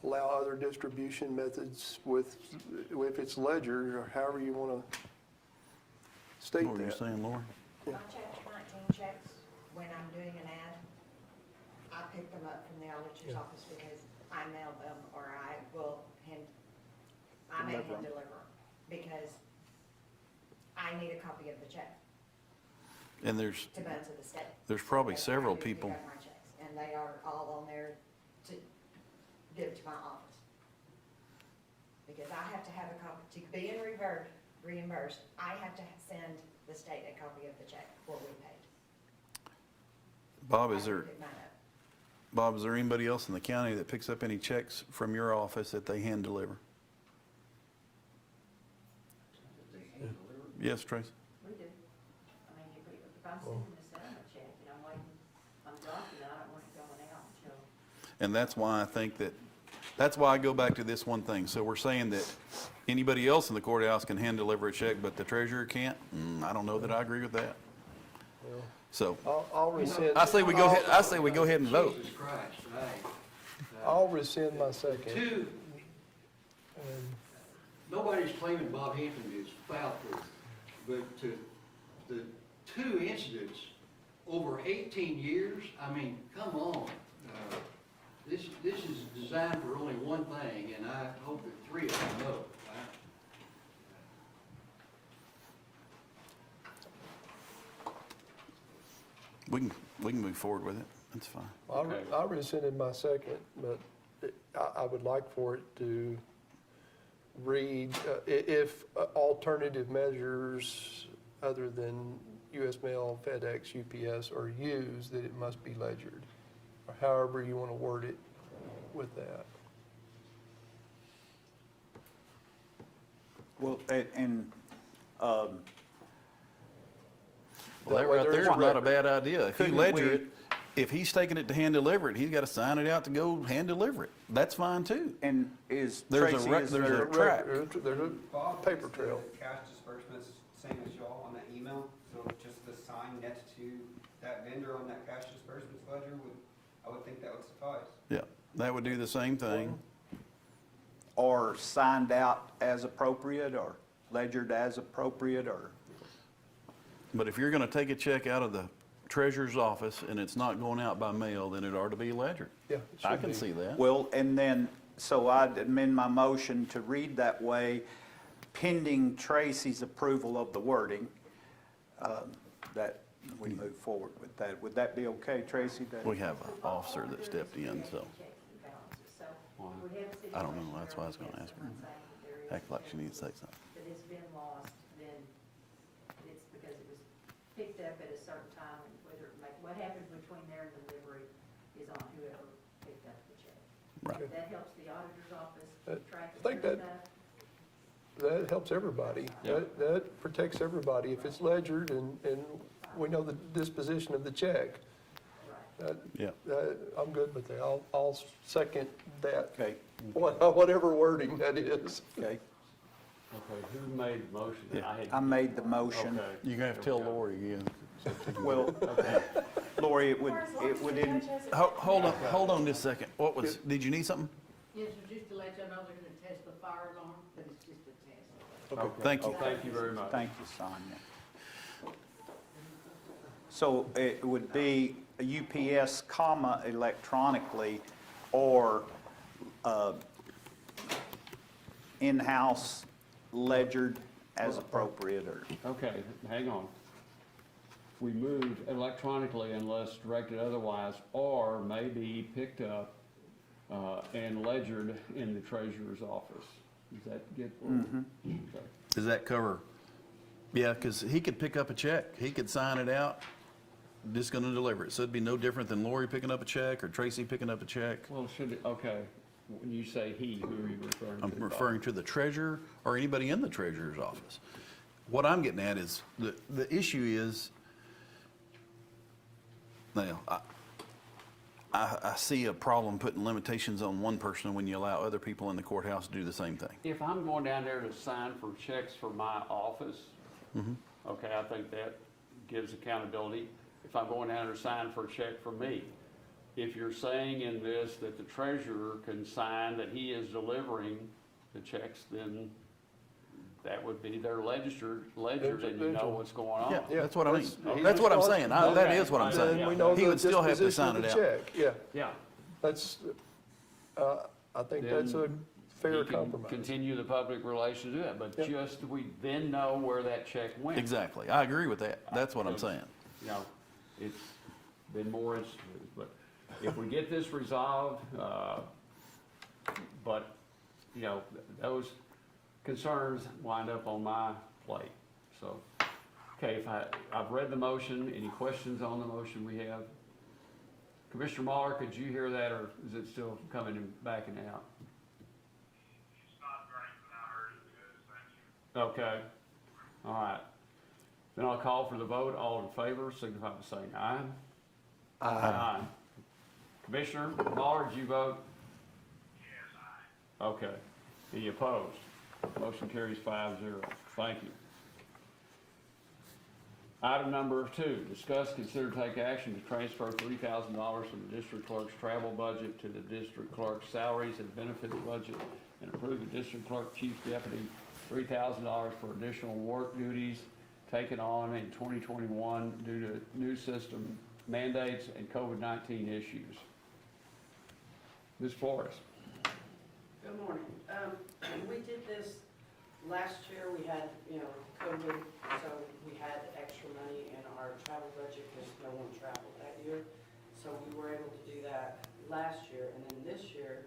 allow other distribution methods with, if it's ledger, or however you want to state What were you that. saying, Laura? My chapter 19 checks, when I'm doing an ad, I pick them up from the auditor's office because I mail them or I may hand deliver them because I need a copy of the check And there's to run to the state. There's probably That's several how I do pick people. up my checks, and they are all on there to give to my office. Because I have to have a copy, to be reimbursed, I have to send the state a copy of the check before we pay. Bob, I is can there, pick mine up. Bob, is there anybody else in the county that picks up any checks from your office that they hand deliver? Yes, Tracy? We do. I mean, if I'm sending the settlement check and I'm waiting, I'm dropping it, I don't want it going out until. And that's why I think that's why I go back to this one thing. So we're saying that anybody else in the courthouse can hand deliver a check, but the treasurer can't? I don't know that I agree with that. So I'll rescind. I say we go ahead and vote. Jesus Christ, I'll rescind my second. Two, And nobody's claiming Bob Hampton is foul-proof, but to the two incidents over 18 years, I mean, come on. This is designed for only one thing, and I hope that three of them know. We can move forward with it. That's fine. I rescinded my second, but I would like for it to read, if alternative measures other than US Mail, FedEx, UPS are used, that it must be ledgered, or however you want to word it with that. Well, Well, that That way right there there is is not a record. bad idea. If you Couldn't ledger we- it, if he's taking it to hand deliver it, he's got to sign it out to go hand deliver it. That's fine too. and is There's a Tracy, rec- is there's there a track. There's a Bob paper thinks trail. the cash disbursements, same as y'all on that email, so just the sign next to that vendor on that cash disbursements ledger I would think that would suffice. Yeah, that would do the same thing. or signed out as appropriate, or ledgered as appropriate, or? But if you're going to take a check out of the treasurer's office and it's not going out by mail, then it ought to be ledgered. Yeah, it I should can be. see that. Well, and then, so I'd amend my motion to read that way, pending Tracy's approval of the wording, that we move forward with that. Would that be okay, Tracy? That- We have an officer that stepped in, so I don't know. That's why I was going to ask her. Act like she needs to say something. That it's been lost, then it's because it was picked up at a certain time, and what happened between there and delivery is on whoever picked up the check. Right. That helps the auditor's office track I think their that- stuff. That helps everybody. Yeah. That protects everybody. If it's ledgered and we know the disposition of the check, Yeah. I'm good with that. I'll second that, Okay, whatever wording that is. okay. Okay, who made the motion? Yeah. I made the motion. Okay. You're going to have to tell Lori again. Well, Lori, it would, Hold on just a second. What was, did you need something? Yes, just to let you know they're gonna test the fire alarm, but it's just a test. Okay. Thank you. Thank you very much. Thank you, Sonia. So it would be a UPS, comma, electronically, or in-house ledgered as appropriate, or? Okay, hang on. We moved electronically unless directed otherwise, or may be picked up and ledgered in the treasurer's office. Does that get? Okay. Does that cover? Yeah, because he could pick up a check. He could sign it out, just going to deliver it. So it'd be no different than Lori picking up a check or Tracy picking up a check. Well, okay, when you say he, who are you referring to? I'm referring to the treasurer or anybody in the treasurer's office. What I'm getting at is, the issue is, now, I see a problem putting limitations on one person when you allow other people in the courthouse to do the same thing. If I'm going down there to sign for checks for my office, okay, I think that gives accountability. If I'm going down there to sign for a check for me, if you're saying in this that the treasurer can sign that he is delivering the checks, then that would be their ledger, and you know what's going on. Yeah, that's what I mean. He's That's what I'm saying. That Okay. is what I'm Then saying. we know He the would still have to disposition sign of it the out. check, yeah. Yeah. That's, I think that's a Then fair he can compromise. continue the public relations to do that, but Yep. just, we then know where that check went. Exactly. I agree with that. That's what I'm saying. You know, it's been more instances, but if we get this resolved, but, you know, those concerns wind up on my plate, so. Okay, I've read the motion, any questions on the motion we have? Commissioner Muller, could you hear that, or is it still coming and backing out? It's not great, but I heard it good, thank you. Okay, all right. Then I'll call for the vote. All in favor, signify by saying aye. Aye. Commissioner Muller, did you vote? Yes, I. Okay. Any opposed? Motion carries 5-0. Thank you. Item number 2, discuss, consider, take action to transfer $3,000 from the district clerk's travel budget to the district clerk's salaries and benefits budget, and approve the district clerk chief deputy $3,000 for additional work duties taken on in 2021 due to new system mandates and COVID-19 issues. Ms. Flores. Good morning. We did this last year, we had, COVID, so we had extra money in our travel budget because no one traveled that year. So we were able to do that last year, and then this year,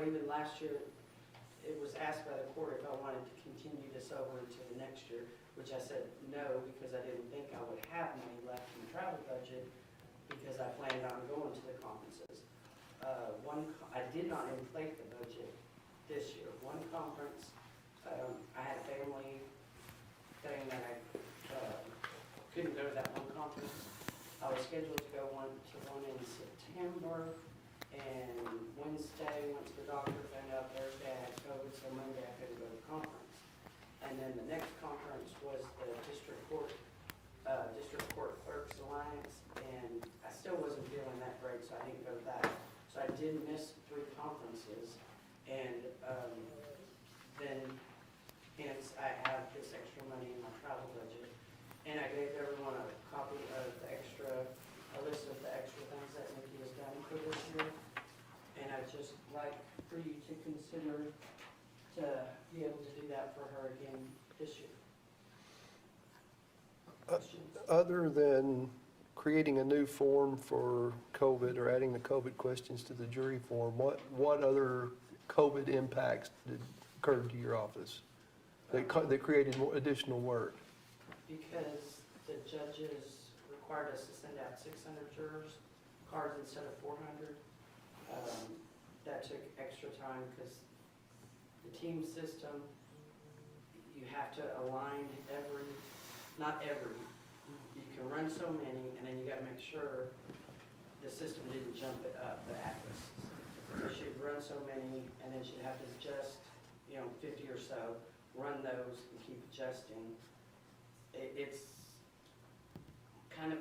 even last year, it was asked by the court if I wanted to continue this over into the next year, which I said no, because I didn't think I would have money left in the travel budget, because I planned on going to the conferences. I did not inflate the budget this year. One conference, I had a family thing that I couldn't go to that one conference. I was scheduled to go to one in September, and Wednesday went to the doctor, found out Thursday I had COVID, so Monday I couldn't go to the conference. And then the next conference was the District Court Clerks Alliance, and I still wasn't feeling that great, so I didn't go to that. So I did miss 3 conferences, and then hence I have this extra money in my travel budget. And I gave everyone a copy of a list of the extra things that Nikki has done for this year. And I'd just like for you to consider to be able to do that for her again this year. Questions? Other than creating a new form for COVID or adding the COVID questions to the jury form, what other COVID impacts occurred to your office that created more additional work? Because the judges required us to send out 600 jurors cards instead of 400. That took extra time because the team system, you have to align not every, you can run so many, and then you gotta make sure the system didn't jump it up, the atlas. So she'd run so many, and then she'd have to adjust, 50 or so, run those and keep adjusting. It's kind of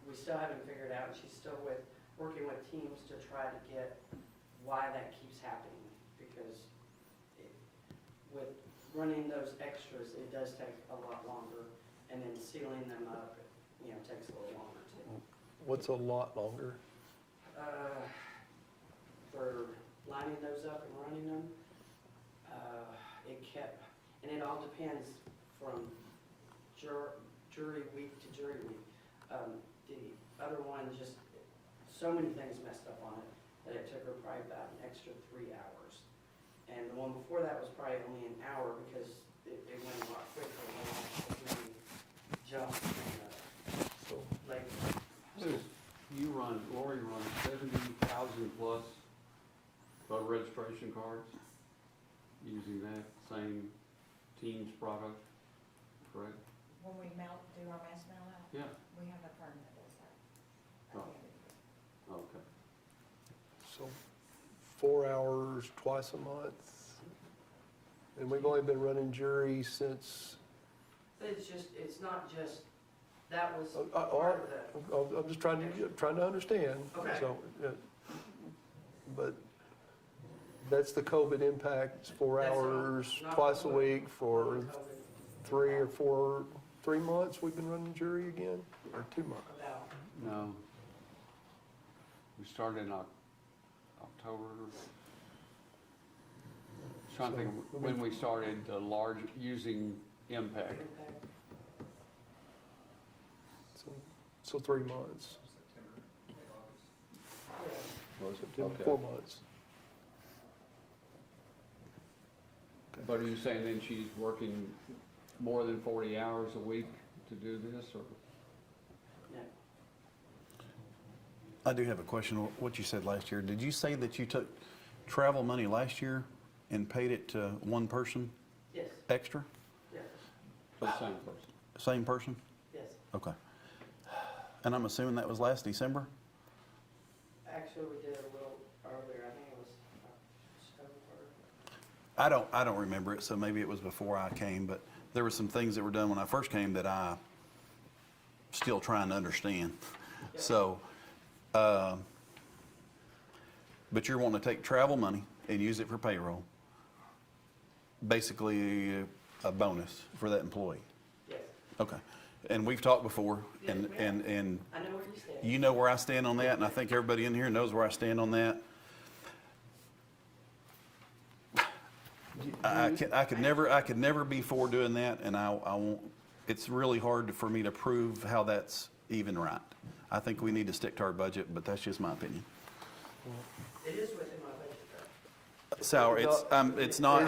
we still haven't figured out, and she's still working with teams to try to get why that keeps happening, because with running those extras, it does take a lot longer, and then sealing them up, takes a little longer too. What's a lot longer? For lining those up and running them, and it all depends from jury week to jury week. The other one, just so many things messed up on it that it took her probably about an extra 3 hours. And the one before that was probably only an hour because it went a lot quicker than we jumped and Lori runs 70,000 plus voter registration cards using that same Teams product, correct? When we do our mass mail out, Yeah. we have a firm that does that. Oh. Okay. So 4 hours twice a month? And we've only been running juries since, It's not just That was part of the, I'm just trying to understand. Okay. So, but that's the COVID impact, 4 That's not- hours, not twice a COVID. week for 3 months we've been running jury again, or 2 months? about, No. We started in October. Trying to think of when we started the large, using impact. So 3 months. Was it Okay. 4 months? But are you saying then she's working more than 40 hours a week to do this, or? no. I do have a question. What you said last year, did you say that you took travel money last year and paid it to one person Yes, extra? yes, For the same person? Same person? yes. Okay. And I'm assuming that was last December? Actually, we did a little earlier, I think it was October. I don't remember it, so maybe it was before I came, but there were some things that were done when I first came that I still trying to understand. So, but you're wanting to take travel money and use it for payroll, basically a bonus for that employee. Yes, Okay. And we've talked before, and, Yes, we have. and I know what you said. you know where I stand on that, and I think everybody in here knows where I stand on that. I could never be for doing that, and I won't, it's really hard for me to prove how that's even right. I think we need to stick to our budget, but that's just my opinion. It is within my budget, though. Salary, it's not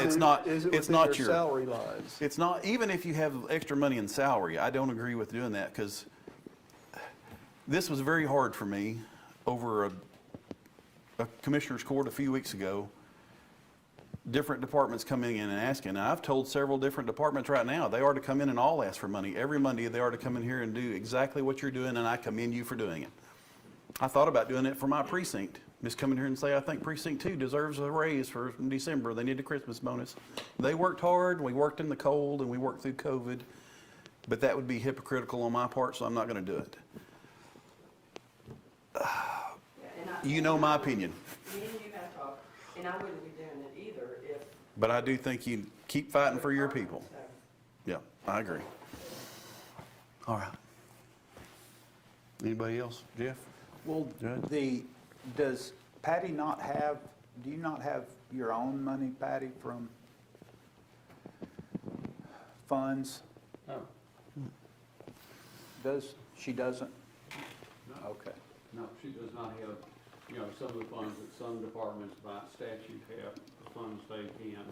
Is it within your your salary lines? It's not, even if you have extra money in salary, I don't agree with doing that, because this was very hard for me over a commissioner's court a few weeks ago. Different departments coming in and asking, and I've told several different departments right now, they are to come in and all ask for money. Every Monday, they are to come in here and do exactly what you're doing, and I commend you for doing it. I thought about doing it for my precinct. Just come in here and say, I think Precinct 2 deserves a raise for December. They need a Christmas bonus. They worked hard, we worked in the cold, and we worked through COVID. But that would be hypocritical on my part, so I'm not gonna do it. Yeah, and You know my opinion, Me and you have talked, and I wouldn't be doing it either if. but I do think you keep fighting for your people. Yeah, I agree. All right. Anybody else? Jeff? Well, Good. does Patty not have, do you not have your own money, Patty, from funds? No. She doesn't? No. Okay. No, she does not have, some of the funds that some departments by statute have, the funds they can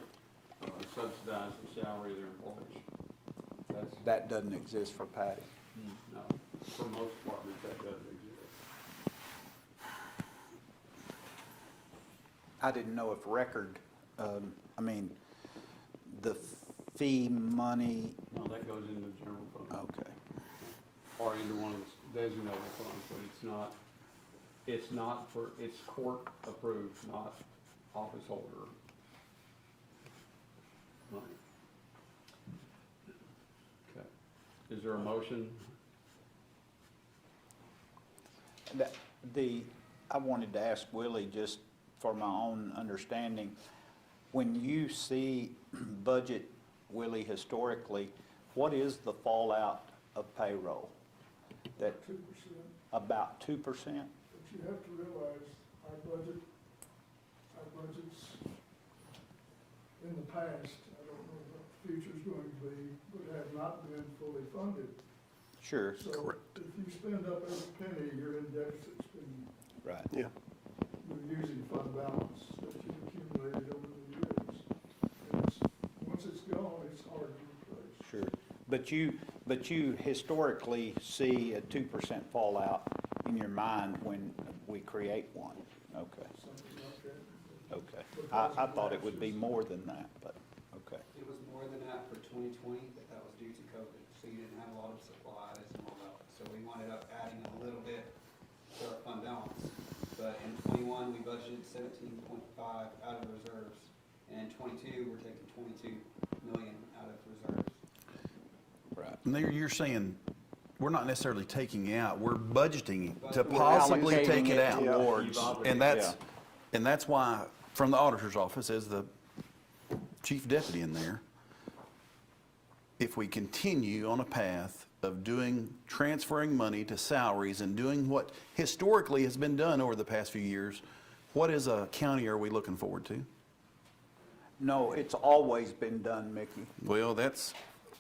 subsidize the salary of their employees. That doesn't exist for Patty? No, for most departments, that doesn't exist. I didn't know if the fee money, No, that goes into the general fund. okay. Or into one of the designated funds, but it's court approved, not office holder money. Okay. Is there a motion? I wanted to ask Willie, just for my own understanding, when you see budget, Willie, historically, what is the fallout of payroll? That 2%. about 2%? But you have to realize our budgets in the past, I don't know what the future's going to be, but have not been fully funded. Sure. So if you spend up every penny, you're in deficit spending. Right. Yeah. You're using fund balance that you've accumulated over the years. And once it's gone, it's hard to replace. Sure. But you historically see a 2% fallout in your mind when we create one? Okay, Something like that. okay. I thought it would be more than that, but, okay. It was more than that for 2020, but that was due to COVID, so you didn't have a lot of supplies and all that. So we wound up adding a little bit to our fund balance. But in 21, we budgeted 17.5 out of reserves, and in 22, we're taking 22 million out of reserves. Right. And you're saying we're not necessarily taking out, we're budgeting to We're possibly allocating take it it out. towards- And that's why, from the auditor's office, as the chief deputy in there, if we continue on a path of transferring money to salaries and doing what historically has been done over the past few years, what as a county are we looking forward to? No, it's always been done, Mickey. Well, that's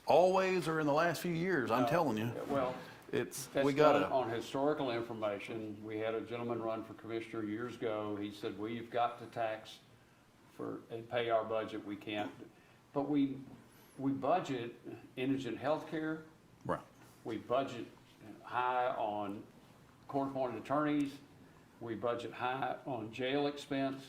always or in the last few years, I'm telling you. Well, It's, that's we done gotta, on historical information. We had a gentleman run for commissioner years ago. He said, we've got to tax and pay our budget. We can't. But we budget indigent health care. right, We budget high on court-appointed attorneys. We budget high on jail expense.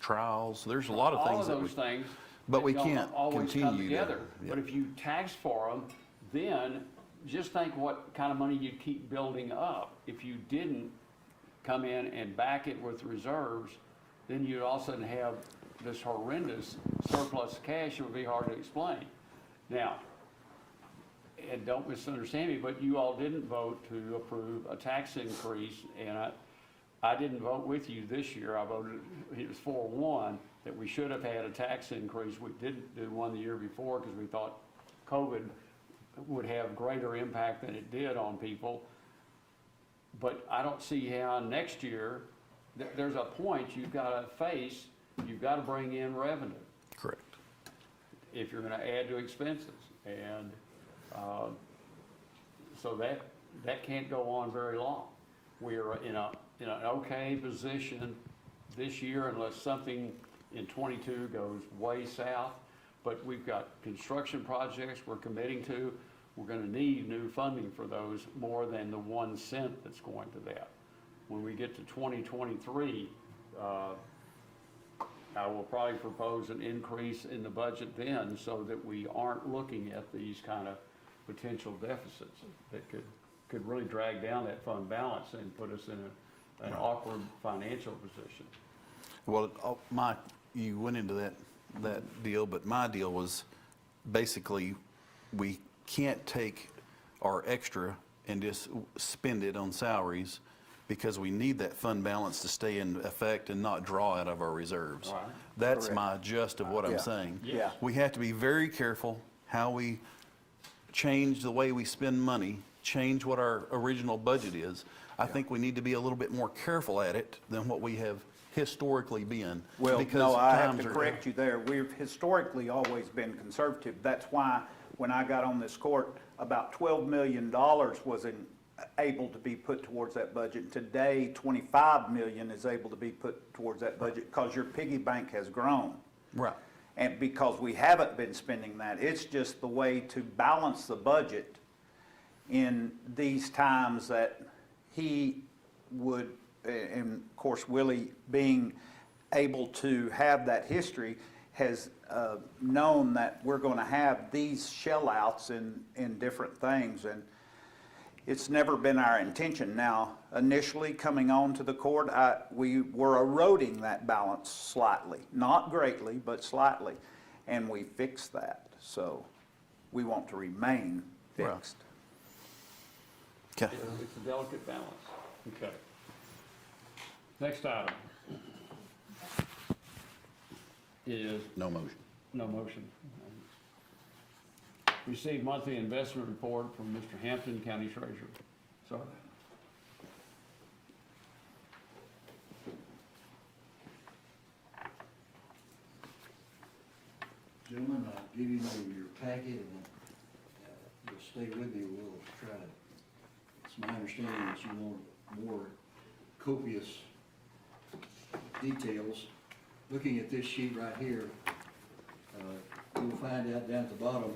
trials, there's a lot of things that All we, of those things. but we don't can't always come continue to- together. yeah. But if you tax for them, then just think what kind of money you'd keep building up. If you didn't come in and back it with reserves, then you'd all of a sudden have this horrendous surplus of cash. It would be hard to explain. Now, and don't misunderstand me, but you all didn't vote to approve a tax increase, and I didn't vote with you this year. I voted, it was 4-1, that we should have had a tax increase. We didn't do one the year before because we thought COVID would have greater impact than it did on people. But I don't see how next year, there's a point you've got to face, you've got to bring in revenue correct. if you're going to add to expenses. And so that can't go on very long. We're in an okay position this year unless something in '22 goes way south. But we've got construction projects we're committing to. We're going to need new funding for those more than the 1 cent that's going to that. When we get to 2023, I will probably propose an increase in the budget then so that we aren't looking at these kind of potential deficits that could really drag down that fund balance and put us in an awkward financial position. Well, you went into that deal, but my deal was basically, we can't take our extra and just spend it on salaries because we need that fund balance to stay in effect and not draw out of our reserves. Right. That's Correct. my gist of what I'm Yeah. saying. Yeah. We have to be very careful how we change the way we spend money, change what our original budget is. I think we need to be a little bit more careful at it than what we have historically been. Well, because no, I have times to are- correct you there. We've historically always been conservative. That's why, when I got on this court, about $12 million was able to be put towards that budget. Today, $25 million is able to be put towards that budget because your piggy bank has grown. Right. And because we haven't been spending that, it's just the way to balance the budget in these times that he would, and of course Willie being able to have that history, has known that we're going to have these shell outs in different things, and it's never been our intention. Now, initially coming on to the court, we were eroding that balance slightly, not greatly, but slightly, and we fixed that. So we want to remain Right. fixed. Okay. It's a delicate balance. Okay. Next item is No motion. no motion. Receive monthly investment report from Mr. Hampton, County Treasurer. Sorry. Gentlemen, I'll give you your packet and you'll stay with me. We'll try to, it's my understanding that you want more copious details. Looking at this sheet right here, you'll find out down at the bottom,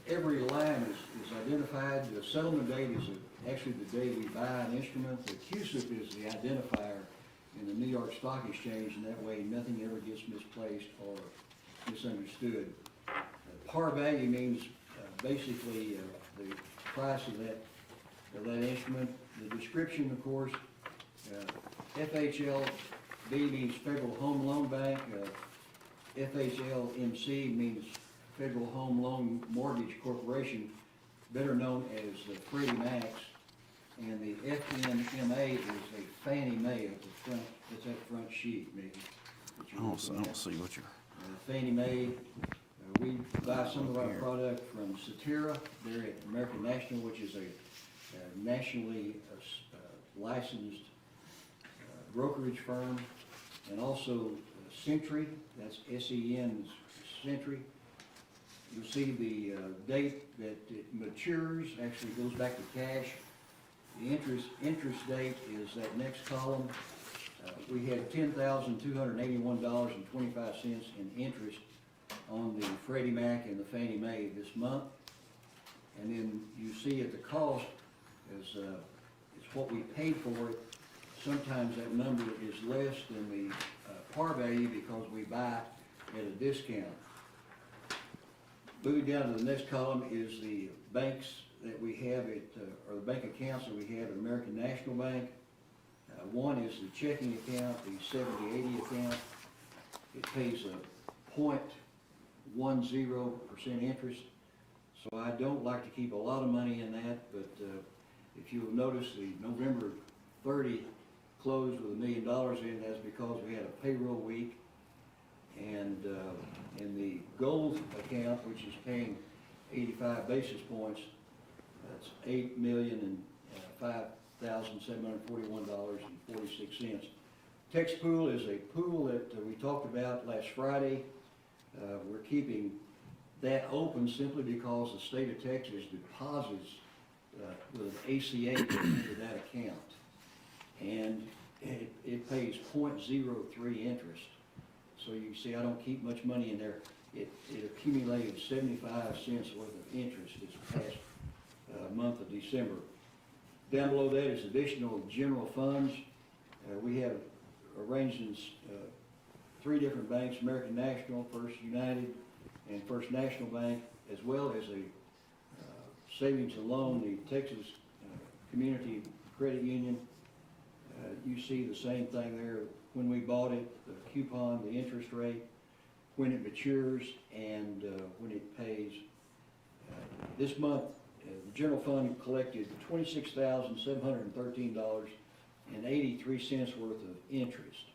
every line is identified. The settlement date is actually the day we buy an instrument. The CUSIP is the identifier in the New York Stock Exchange, and that way nothing ever gets misplaced or misunderstood. Par value means basically the price of that instrument. The description, of course, FHLB means Federal Home Loan Bank. FHLMC means Federal Home Loan Mortgage Corporation, better known as Freddie Mac's, and the FNMA is a Fannie Mae at the front, that's that front sheet, Mickey. that you're I looking don't at. see what you're, Fannie Mae, we buy some of our product from Satira. They're at American National, which is a nationally licensed brokerage firm, and also Century, that's S-E-N, Century. You'll see the date that it matures, actually goes back to cash. The interest date is that next column. We had $10,281.25 in interest on the Freddie Mac and the Fannie Mae this month. And then you see at the cost is what we paid for it. Sometimes that number is less than the par value because we buy at a discount. Moving down to the next column is the banks that we have at, or the bank accounts that we have at American National Bank. One is the checking account, the 7080 account. It pays a 0.10% interest. So I don't like to keep a lot of money in that, but if you'll notice, the November 30 closed with $1 million in it. That's because we had a payroll week. And in the gold account, which is paying 85 basis points, that's $8,005,741.46. Tex Pool is a pool that we talked about last Friday. We're keeping that open simply because the state of Texas deposits with an ACH into that account. And it pays 0.03 interest. So you see, I don't keep much money in there. It accumulated 75 cents worth of interest this past month of December. Down below that is additional general funds. We have arranged in 3 different banks: American National, First United, and First National Bank, as well as a savings and loan, the Texas Community Credit Union. You see the same thing there. When we bought it, the coupon, the interest rate, when it matures, and when it pays. This month, the general fund collected $26,713.83 worth of interest.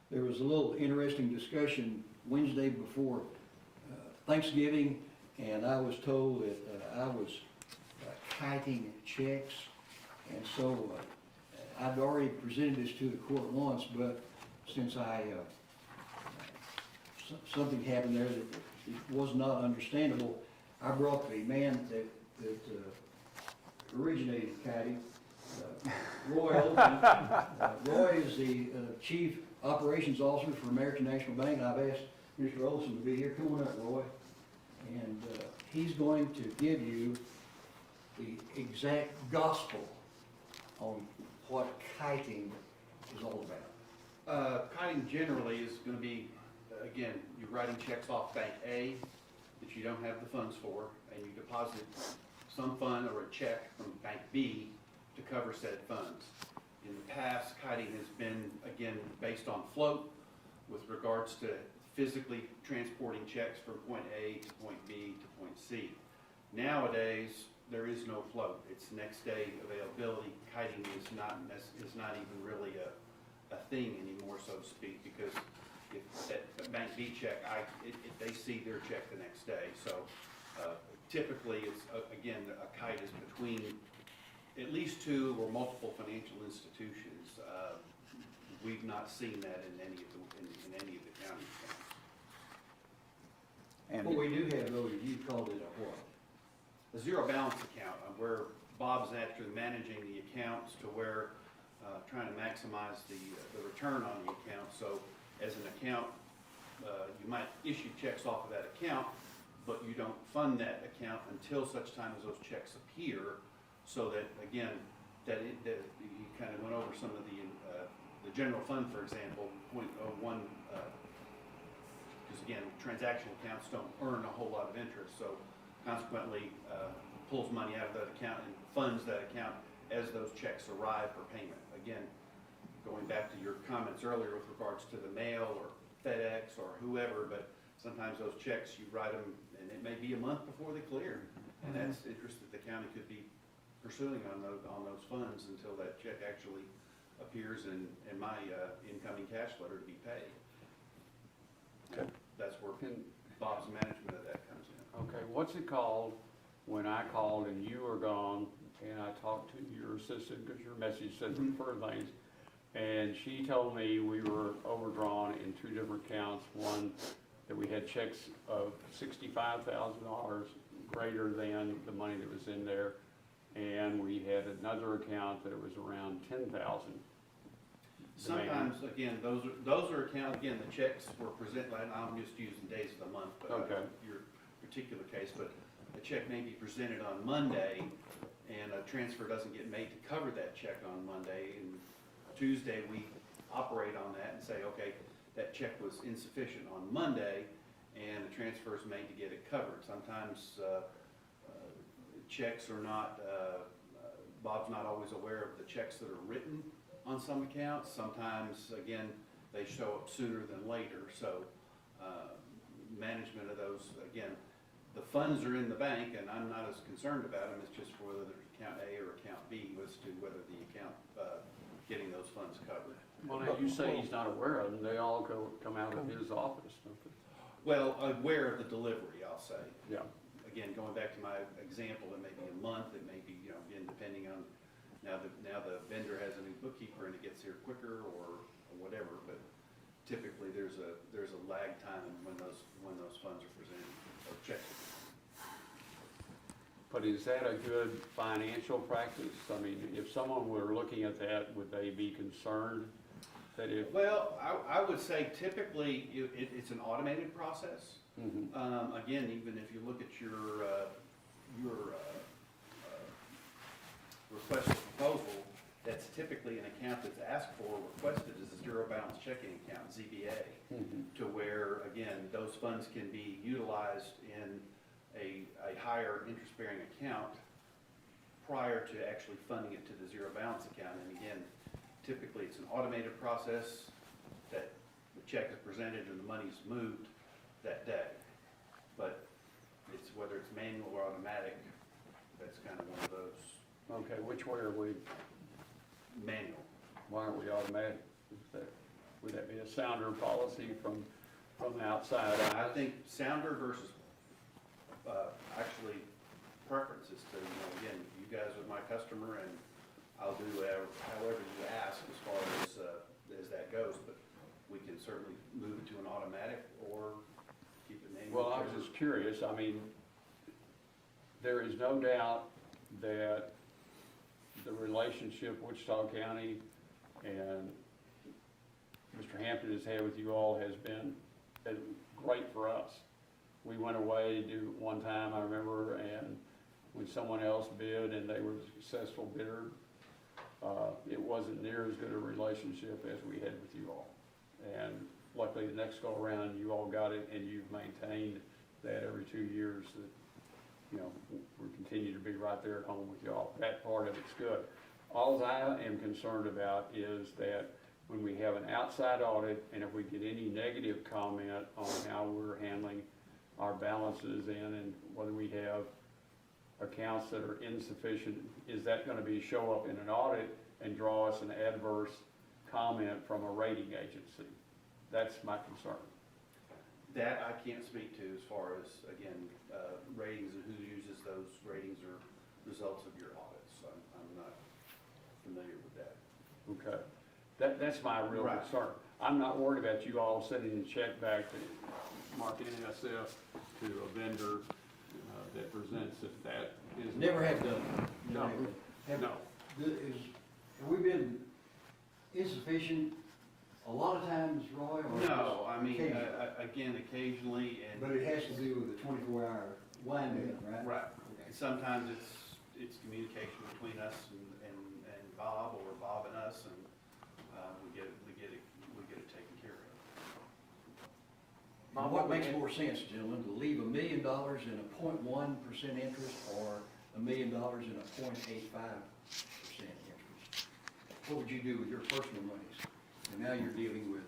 There was a little interesting discussion Wednesday before Thanksgiving, and I was told that I was kiting checks, and so I've already presented this to the court once, but since something happened there that it was not understandable, I brought the man that originated kiting, Roy Olson. Roy is the Chief Operations Officer for American National Bank, and I've asked Mr. Olson to be here. Come on up, Roy. And he's going to give you the exact gospel on what kiting is all about. Kiting generally is going to be, again, you're writing checks off Bank A that you don't have the funds for, and you deposit some fund or a check from Bank B to cover said funds. In the past, kiting has been, again, based on float with regards to physically transporting checks from point A to point B to point C. Nowadays, there is no float. It's next day availability. Kiting is not even really a thing anymore, so to speak, because if that Bank B check, they see their check the next day. So typically, it's again, a kite is between at least 2 or multiple financial institutions. We've not seen that in any of the counties. And What we do have, though, you called it a what? A zero balance account, where Bob's actually managing the accounts to where, trying to maximize the return on the account. So as an account, you might issue checks off of that account, but you don't fund that account until such time as those checks appear, so that, again, that you kind of went over some of the general fund, for example, 0.01, because again, transactional accounts don't earn a whole lot of interest, so consequently pulls money out of that account and funds that account as those checks arrive for payment. Again, going back to your comments earlier with regards to the mail or FedEx or whoever, but sometimes those checks, you write them, and it may be a month before they clear. And that's interest that the county could be pursuing on those funds until that check actually appears in my incoming cash letter to be paid. Okay. That's where Bob's management of that comes in. Okay, what's it called when I called and you were gone and I talked to your assistant, because your message said refer things, and she told me we were overdrawn in 2 different accounts. One, that we had checks of $65,000 greater than the money that was in there, and we had another account that was around 10,000. Sometimes, again, those are accounts, again, the checks were presented, and I'm just using days of the month, but Okay. your particular case, but a check may be presented on Monday, and a transfer doesn't get made to cover that check on Monday, and Tuesday, we operate on that and say, okay, that check was insufficient on Monday, and a transfer is made to get it covered. Sometimes checks are not, Bob's not always aware of the checks that are written on some accounts. Sometimes, again, they show up sooner than later, so management of those, again, the funds are in the bank, and I'm not as concerned about them, it's just whether there's account A or account B as to whether the account getting those funds covered. Well, now you say he's not aware of them, they all come out of his office, don't they? Well, aware of the delivery, I'll say. Yeah. Again, going back to my example, it may be a month, it may be, again, depending on, now the vendor has a new bookkeeper and it gets here quicker or whatever, but typically there's a lag time when those funds are presented or checks. But is that a good financial practice? I mean, if someone were looking at that, would they be concerned that if? Well, I would say typically it's an automated process. Again, even if you look at your request for proposal, that's typically an account that's asked for, requested as a zero balance checking account, ZBA, to where, again, those funds can be utilized in a higher interest-bearing account prior to actually funding it to the zero balance account. And again, typically it's an automated process that the check is presented and the money's moved that day. But it's whether it's manual or automatic, that's kind of one of those. Okay, which way are we? Manual. Why aren't we automatic? Would that be a sounder policy from the outside? I think sounder versus actually preferences to, again, you guys are my customer and I'll do however you ask as far as that goes, but we can certainly move it to an automatic or keep it manual. Well, I was just curious, I mean, there is no doubt that the relationship Wichita County and Mr. Hampton has had with you all has been great for us. We went away to do one time, I remember, and when someone else bid and they were the successful bidder, it wasn't near as good a relationship as we had with you all. And luckily, the next go around, you all got it, and you've maintained that every 2 years that, we continue to be right there at home with y'all. That part of it's good. All I am concerned about is that when we have an outside audit, and if we get any negative comment on how we're handling our balances in and whether we have accounts that are insufficient, is that going to show up in an audit and draw us an adverse comment from a rating agency? That's my concern. That I can't speak to as far as, again, ratings and who uses those ratings or results of your audits. I'm not familiar with that. Okay. That's my real Right. concern. I'm not worried about you all sending a check back to Mark NSF to a vendor that presents if that is. Never have done it. No, no. Have we been insufficient a lot of times, Roy? Or No, I mean, occasionally? again, occasionally, and. But it has to do with the 24-hour wind down, right? Right. Okay. And sometimes it's communication between us and Bob, or Bob and us, and we get it taken care of. Now, what makes more sense, gentlemen, to leave $1 million in a 0.1% interest or $1 million in a 0.85% interest? What would you do with your personal monies? And now you're dealing with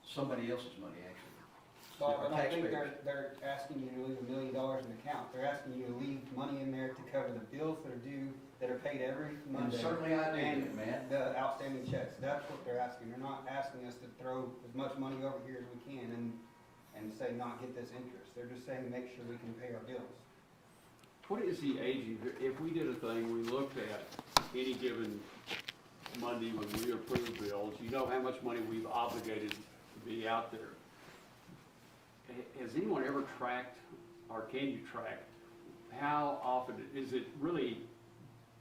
somebody else's money, actually. Bob, our I don't think taxpayers. they're asking you to leave $1 million in the account. They're asking you to leave money in there to cover the bills that are due, that are paid every And Monday. certainly I do, And man. the outstanding checks. That's what they're asking. They're not asking us to throw as much money over here as we can and say not get this interest. They're just saying make sure we can pay our bills. What is the aging, if we did a thing, we looked at any given Monday when we approve bills, you know how much money we've obligated to be out there. Has anyone ever tracked, or can you track, how often, is it really,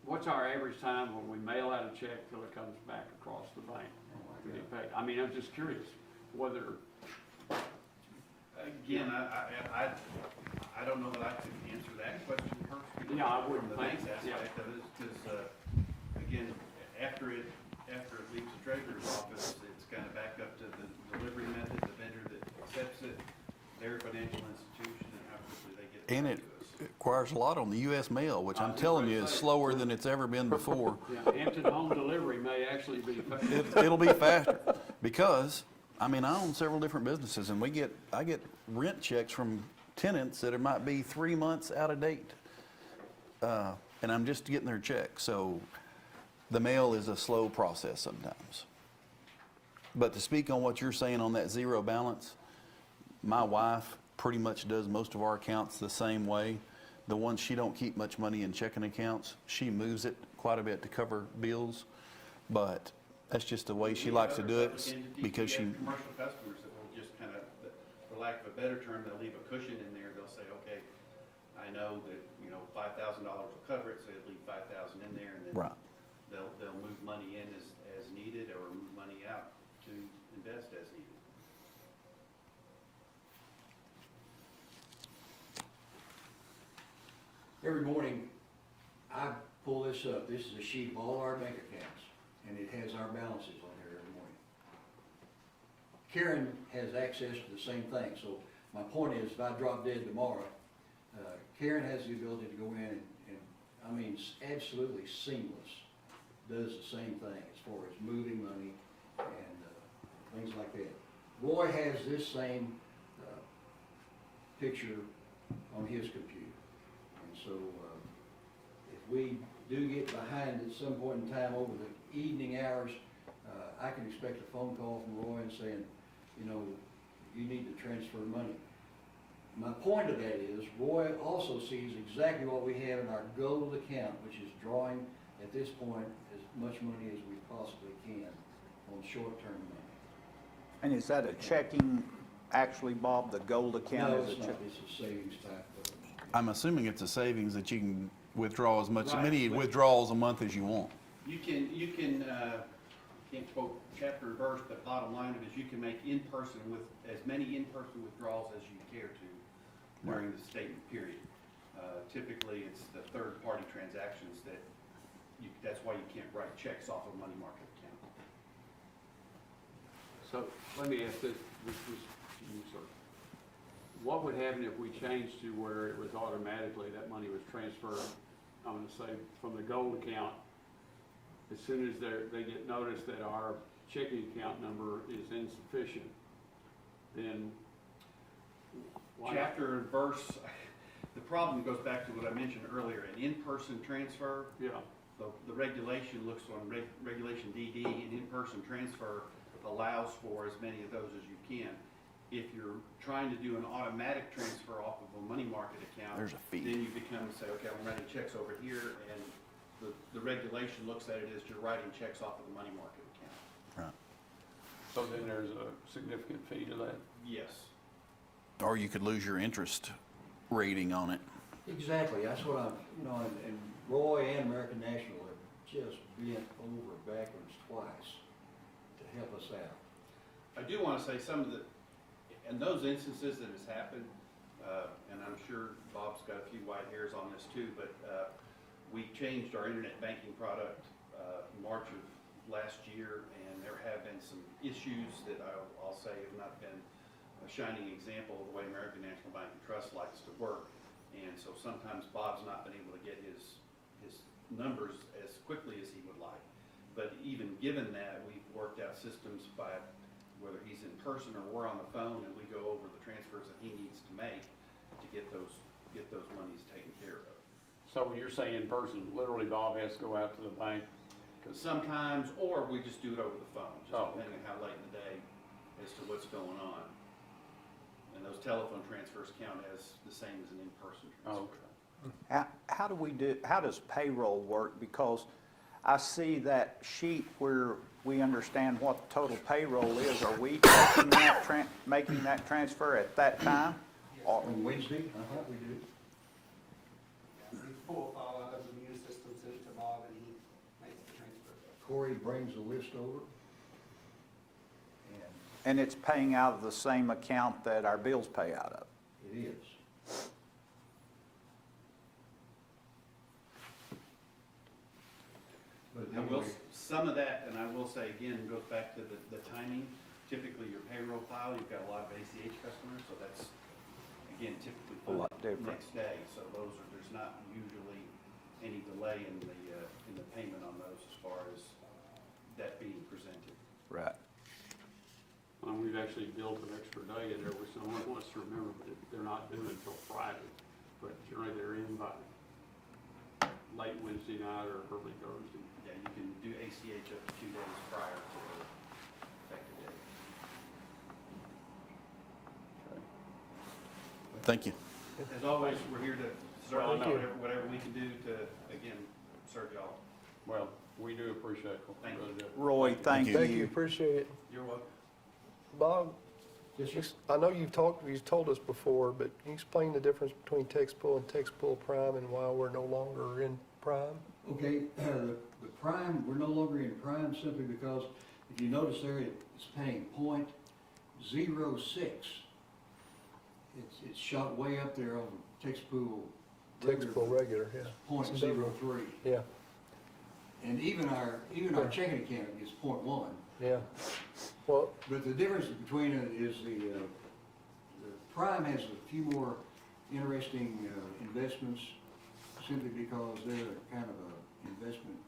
what's our average time when we mail out a check till it comes back across the bank to get paid? I mean, I'm just curious whether, Again, I don't know that I could answer that question personally. Yeah, I wouldn't From the think, bank's yeah. aspect of it, because, again, after it leaves the treasurer's office, it's kind of back up to the delivery method, the vendor that accepts it, their financial institution, and how quickly they get it And back it to us. requires a lot on the US mail, which I I'm was telling gonna you is say. slower than it's ever been before. yeah, Hampton home delivery may actually be faster. It'll be faster, because, I mean, I own several different businesses, and I get rent checks from tenants that it might be 3 months out of date. And I'm just getting their check, so the mail is a slow process sometimes. But to speak on what you're saying on that zero balance, my wife pretty much does most of our accounts the same way. The ones she don't keep much money in checking accounts, she moves it quite a bit to cover bills, but that's just the way she likes to do it, because she, We have commercial customers that will just kind of, for lack of a better term, they'll leave a cushion in there. They'll say, okay, I know that, $5,000 will cover it, so they'll leave $5,000 in there, and then right. they'll move money in as needed, or move money out to invest as needed. Every morning, I pull this up. This is a sheet of all our bank accounts, and it has our balances on there every morning. Karen has access to the same thing, so my point is, if I drop dead tomorrow, Karen has the ability to go in and I mean, it's absolutely seamless, does the same thing as far as moving money and things like that. Roy has this same picture on his computer. And so if we do get behind at some point in time over the evening hours, I can expect a phone call from Roy and saying, you need to transfer money. My point of that is, Roy also sees exactly what we have in our gold account, which is drawing at this point as much money as we possibly can on short-term money. And is that a checking, actually, Bob, the gold account? No, is it's a not, check- it's a savings type of. I'm assuming it's a savings that you can withdraw as Right. many withdrawals a month as you want. You can, can't quote chapter and verse, but bottom line of it is you can make in-person with, as many in-person withdrawals as you care to during the statement period. Typically, it's the third-party transactions that's why you can't write checks off of a money market account. So let me ask this is you, sir. What would happen if we changed to where it was automatically, that money was transferred, I'm gonna say, from the gold account, as soon as they get notice that our checking account number is insufficient, then why not? Chapter and verse, the problem goes back to what I mentioned earlier, an in-person transfer. Yeah, The regulation looks on regulation DD, an in-person transfer allows for as many of those as you can. If you're trying to do an automatic transfer off of a money market account, There's a fee. then you become, say, okay, I'm writing checks over here, and the regulation looks at it as you're writing checks off of the money market account. Right. so then there's a significant fee to that. Yes. Or you could lose your interest rating on it. Exactly, that's what I'm, and Roy and American National have just bent over backwards twice to help us out. I do want to say some of in those instances that has happened, and I'm sure Bob's got a few white hairs on this too, but we changed our internet banking product March of last year, and there have been some issues that I'll say have not been a shining example of the way American National Bank and Trust likes to work. And so sometimes Bob's not been able to get his numbers as quickly as he would like. But even given that, we've worked out systems whether he's in person or we're on the phone, and we go over the transfers that he needs to make to get those monies taken care of. So when you're saying in person, literally Bob has to go out to the bank? 'Cause Sometimes, or we just do it over the phone, just Oh, depending how late in the day as to what's going on. And those telephone transfers count as the same as an in-person transfer. Okay. How does payroll work? Because I see that sheet where we understand what the total payroll is. Are we making that transfer at that time? Or- On Wednesday, we do. We pull a file out of the new system, send it to Bob, and he makes the transfer. Corey brings a list over. And it's paying out of the same account that our bills pay out of? It is. But I will, some of that, and I will say again, goes back to the timing. Typically, your payroll file, you've got a lot of ACH customers, so that's, again, typically A lot funded different. next day. So there's not usually any delay in the payment on those as far as that being presented. Right. We've actually built an extra day in there where someone wants to remember that they're not due until Friday, but generally they're in by late Wednesday night or early Thursday. Yeah, you can do ACH up to 2 days prior to the effective date. Thank you. As always, we're here to serve Well, I know. whatever we can do to, again, serve y'all. Well, we do appreciate it. Thank you. Really do. Roy, thank Thank you, you. appreciate it. You're welcome. Bob, Yes, sir. I know you've told us before, but can you explain the difference between text pool and text pool prime and why we're no longer in prime? Okay, the prime, we're no longer in prime simply because if you notice there, it's paying .06. It's shot way up there on text pool. Text pool regular, yeah. .03. Yeah, And even our checking account is .1. yeah. Well, But the difference between it is the prime has a few more interesting investments simply because they're kind of an investment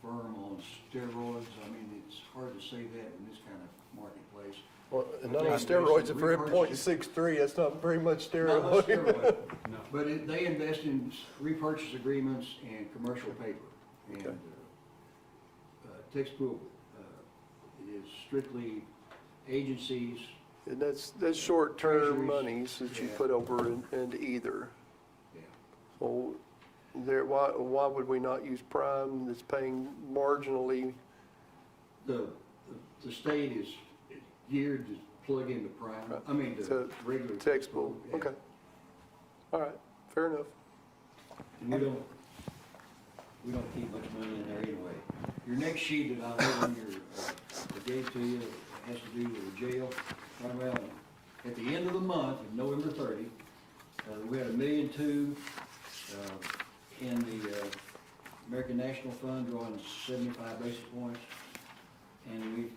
firm on steroids. I mean, it's hard to say that in this kind of marketplace. well, and not only steroids, if we're at .63, that's not very much Not much steroid. steroid, but they invest in repurchase agreements and commercial paper. And Okay. text pool is strictly agencies. And that's short-term Treasuries. monies that you Yeah. put over into either. Yeah. Well, why would we not use prime that's paying marginally? The state is geared to plug into prime, I mean, the To regular. text pool? yeah. Okay. All right, fair enough. And we don't keep much money in there anyway. Your next sheet that I have on I gave to you has to do with the jail. Right around, at the end of the month, November 30, we had $1.2 million in the American National Fund drawing 75 basis points. And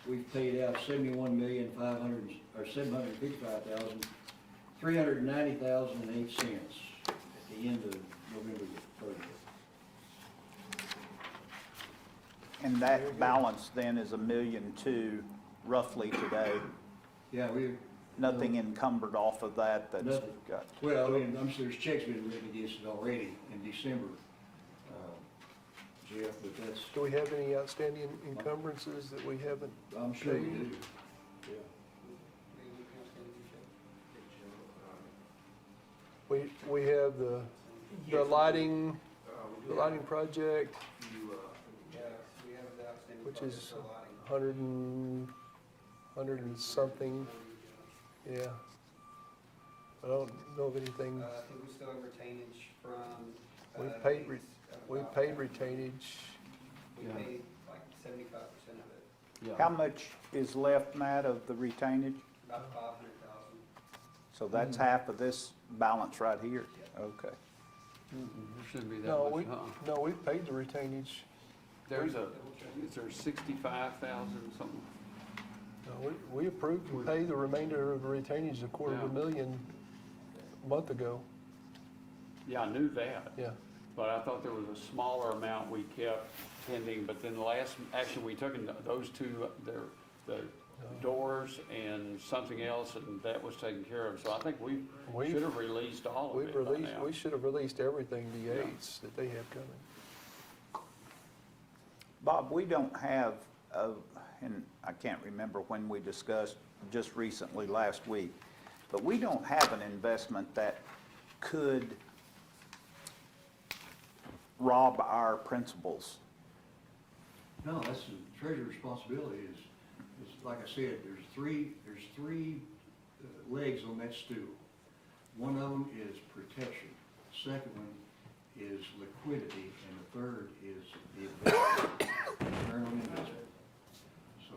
we've paid out $755,390.08 at the end of November 30th. And that balance then is $1.2 million roughly today. Yeah, Nothing encumbered off of that that's Nothing. got. well, I mean, I'm sure there's checks been written against it already in December, Jeff, but that's, Do we have any outstanding encumbrances that we haven't? I'm sure we do. Yeah. We have the lighting, the lighting project, Yes, we have the outstanding. which project is for lighting. 100 and something, yeah. I don't know of anything, I think we still have retainage from. we paid, Nate's, we about paid that. retainage. We paid like 75% of it, How much is left, Matt, of the retainage? about 500,000. So that's half of this balance right here? Okay. There shouldn't be that No, much, no, we paid the retainage. There's is there 65,000 something? No, we approved to pay the remainder of the retainage, $250,000 a month ago, Yeah, I knew that, yeah. but I thought there was a smaller amount we kept pending, but then the last action we took in those two, the doors and something else, and that was taken care of. So I think we should have released all of We've it by released, now. we should have released everything to Yeah. Yates that they have coming. Bob, we don't have, and I can't remember when we discussed just recently last week, but we don't have an investment that could rob our principals. No, that's the treasurer's responsibility is like I said, there's three legs on that stool. One of them is protection, the second one is liquidity, and the third is the investment, return on investment. So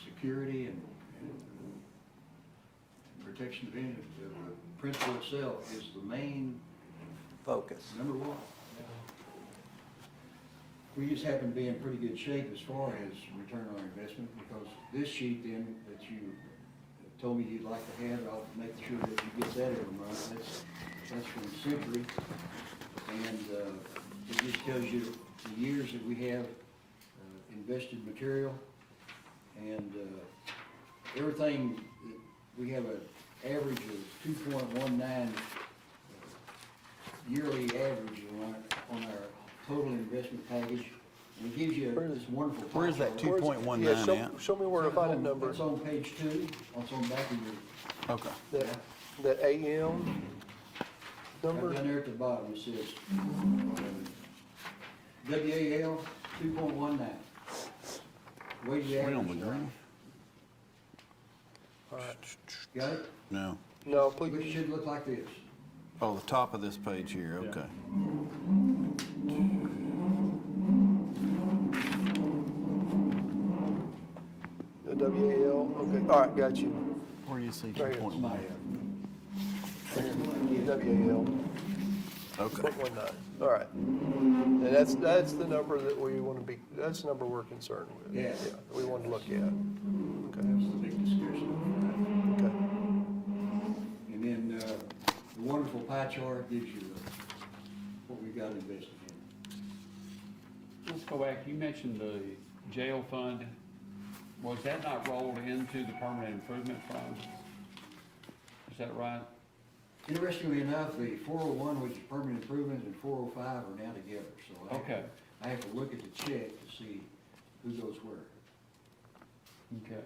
security and protection of the principal itself is the main Focus. number one. We just happen to be in pretty good shape as far as return on investment, because this sheet then that you told me you'd like to have, I'll make sure that you get that every month. That's from Century, and it just tells you the years that we have invested material, and everything, we have an average of 2.19 yearly average on our total investment package, and it gives you this wonderful pie Where's that chart. 2.19 Yeah, at? show me where to find the number. It's on page 2, it's on the back of your, Okay. That AM right number? down there at the bottom, it says, WAL 2.19. Weighted We on the average. green? All right. Got it? No. No, It please, should look like this. Oh, the top of this page here, Yeah. okay. the WAL, okay, all right, got you. Where do you see Right here. 2.1? WAL, Okay. 0.19, all right. And that's the number that we want to be, that's the number we're concerned with. Yeah. We want to look at. That was the big discussion. Okay. And then, the wonderful pie chart gives you what we got invested in. Let's go back, you mentioned the jail fund. Was that not rolled into the permanent improvement fund? Is that right? Interestingly enough, the 401, which is permanent improvement, and 405 are now together, so Okay, I have to look at the check to see who goes where. okay.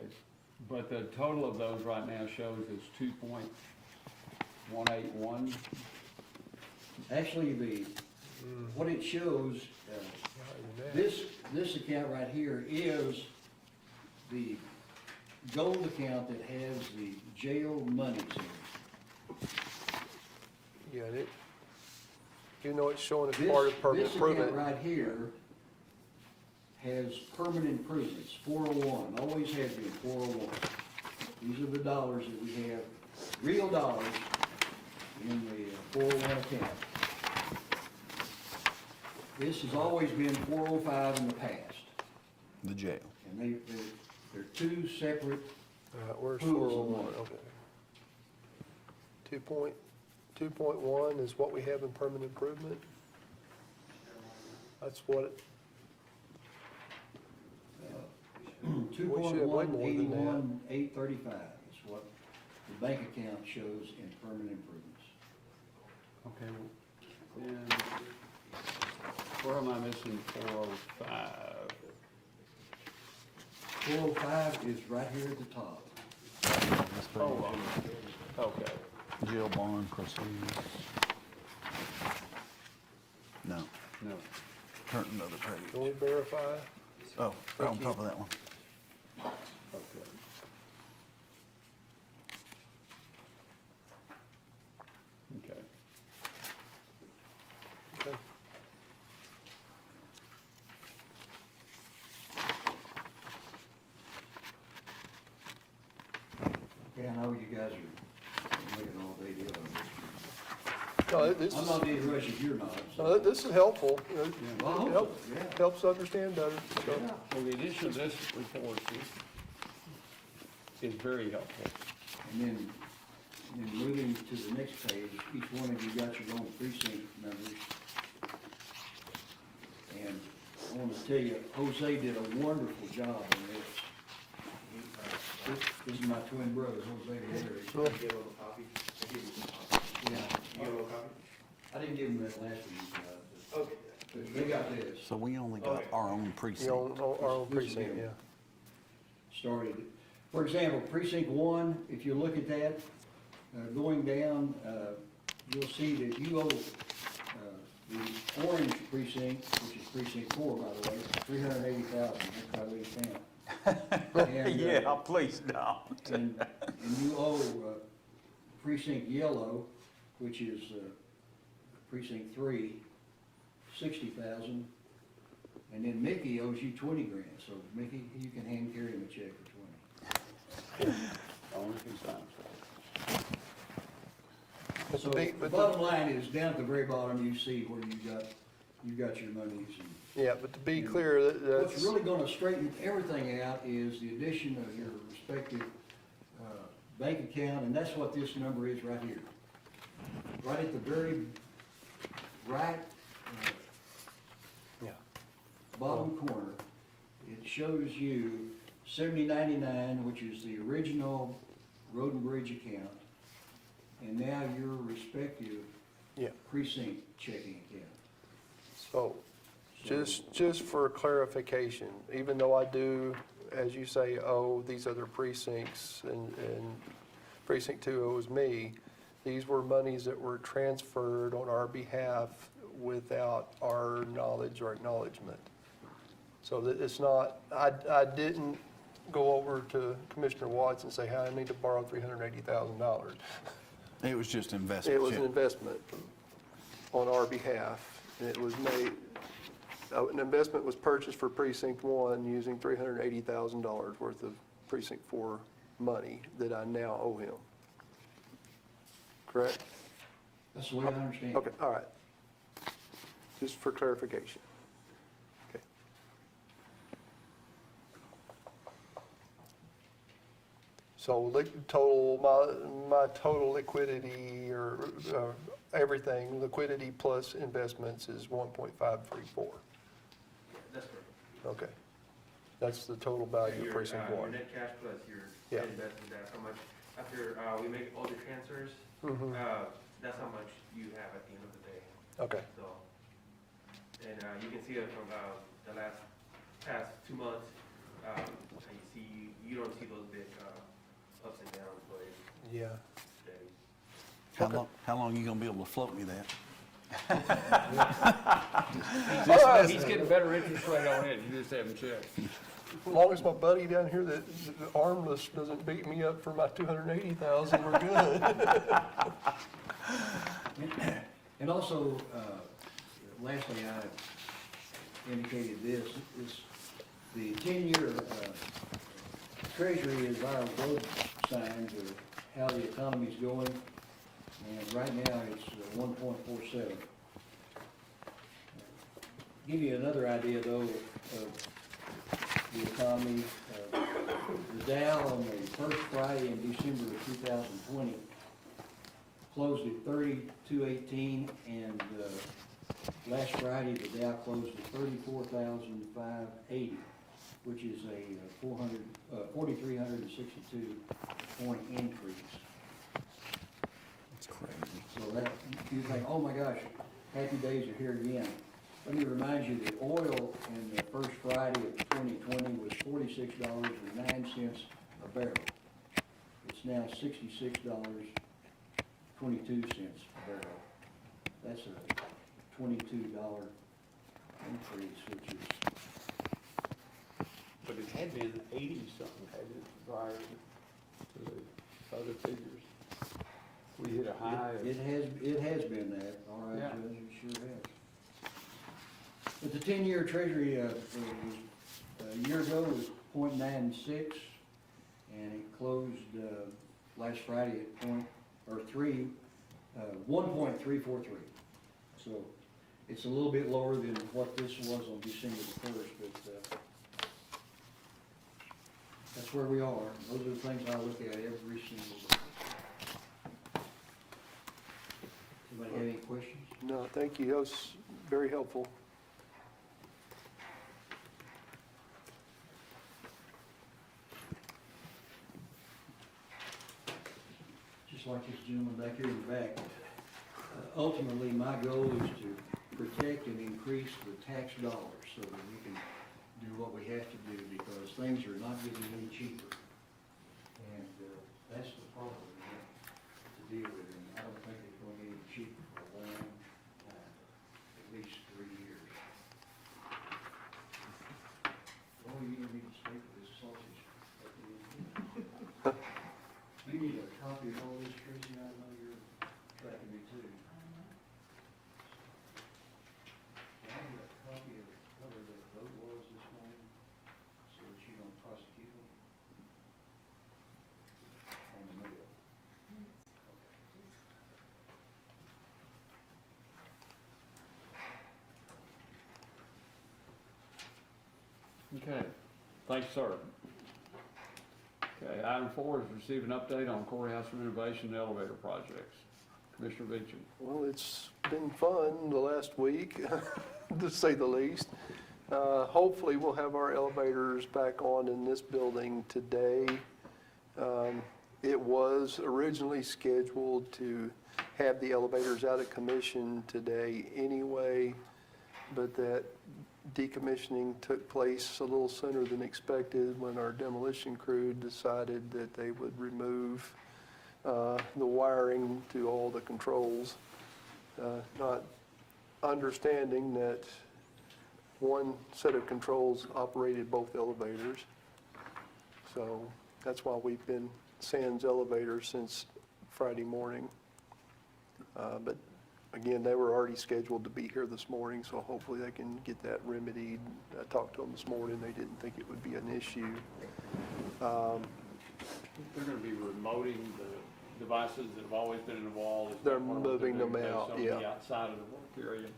But the total of those right now shows is 2.181. Actually, what it shows, this account right here is the gold account that has the jail monies in it. You got it? Even though it's showing as part of permanent This account improvement. right here has permanent improvements, 401, always has been 401. These are the dollars that we have, real dollars, in the 401 account. This has always been 405 in the past, The jail. and they're two separate, All right, where's Pools of 401? money. Okay. 2.1 is what we have in permanent improvement? That's what, it- We should have way more than that. 2.181,835 is what the bank account shows in permanent improvements. Okay, and where am I missing 405? 405 is right here at the top. This page. Oh, okay. Jail bond proceeds. No, No. turn another page. can we verify? Oh, right on top of that one. Okay. Okay. Okay. Okay, I know you guys are making all day deal on this. No, this I'm is, not in a rush if you're not. so- no, this is helpful. It Well, I hope helps, so, yeah. helps understand better. So, Yeah. Well, the addition of this report is very helpful. And then moving to the next page, each one of you got your own precinct numbers. And I want to tell you, Jose did a wonderful job on this. This is my twin brother, Jose and Larry. Give him a copy. I give you some copy. Yeah. You give him a copy? I didn't give him that last week, Okay. but they got this. So we only got our own You precinct. know, our own precinct, yeah. Started. For example, precinct 1, if you look at that, going down, you'll see that you owe the orange precinct, which is precinct 4, by the way, $380,000. That's how we stand. And, Yeah, please don't. and you owe precinct yellow, which is precinct 3, $60,000. And then Mickey owes you $20,000. So Mickey, you can hand carry him a check for 20. Only if he signs it. But So the big- the but the- bottom line is down at the very bottom, you see where you got your monies. And Yeah, but to be clear, what's that's, really gonna straighten everything out is the addition of your respective bank account, and that's what this number is right here. Right at the very right yeah, bottom corner, it shows you 7099, which is the original road and bridge account, and now your respective yeah. precinct checking account. So, just for clarification, even though I do, as you say, owe these other precincts, and precinct 2 owes me, these were monies that were transferred on our behalf without our knowledge or acknowledgement. So that it's not, I didn't go over to Commissioner Watts and say, hey, I need to borrow $380,000. It was just investment. It was an investment on our behalf, and it was made, an investment was purchased for precinct 1 using $380,000 worth of precinct 4 money that I now owe him. Correct? That's the way I understand it. Okay, all right. Just for clarification. Okay. So my total liquidity or everything, liquidity plus investments is 1.534. That's correct. Okay. That's the total value of precinct Your 1. net cash plus your Yeah. investment, that's how much, after, we make all the transfers, Mhm. that's how much you have at the end of the day, Okay, so. And, you can see it from, the past 2 months, and you don't see those big, ups and downs, but it's yeah. steady. How long you gonna be able to float me that? He's getting better interest rate on it, you just haven't checked. As long as my buddy down here that armless doesn't beat me up for my $280,000, we're good. And also, lastly, I indicated this, is the 10-year treasury is our road signs of how the economy's going, and right now it's 1.47. Give you another idea, though, of the economy. The Dow on the first Friday in December of 2020 closed at 3218, and last Friday the Dow closed at 34,580, which is a 4,362 point increase. It's crazy. So that, you think, oh my gosh, happy days are here again. Let me remind you that oil in the first Friday of 2020 was $46.09 a barrel. It's now $66.22 a barrel. That's a $22 increase, which is, But it had been 80-something, had it, prior to the other figures. We hit a high of. it has been that, all right, Yeah. Judge, it sure has. But the 10-year treasury, was, a year ago was 0.96, and it closed, last Friday at 1.343. So it's a little bit lower than what this was on December the 1st, but, that's where we are. Those are the things I look at every single day. Anybody have any questions? No, thank you. That was very helpful. like this gentleman back here in the back. Ultimately, my goal is to protect and increase the tax dollars so that we can do what we have to do, because things are not getting any cheaper. And that's the problem we have to deal with, and I don't think it's going to get any cheaper for a long time, at least 3 years. Oh, you don't need to stay for this sausage. You need a copy of all this, Tracy, I know you're tracking me too. I need a copy of whatever the vote was this morning, so that you don't prosecute them on the mail. Okay, thanks, sir. Okay, item 4 is receive an update on courthouse renovation and elevator projects. Commissioner Beecham. Well, it's been fun the last week, to say the least. Hopefully, we'll have our elevators back on in this building today. It was originally scheduled to have the elevators out of commission today anyway, but that decommissioning took place a little sooner than expected when our demolition crew decided that they would remove the wiring to all the controls, not understanding that one set of controls operated both elevators. So that's why we've been sans elevators since Friday morning. But again, they were already scheduled to be here this morning, so hopefully they can get that remedied. I talked to them this morning, they didn't think it would be an issue. They're going to be remoting the devices that have always been in the wall. Is that They're part of what moving them doing? They have out, some yeah. on the outside of the work area.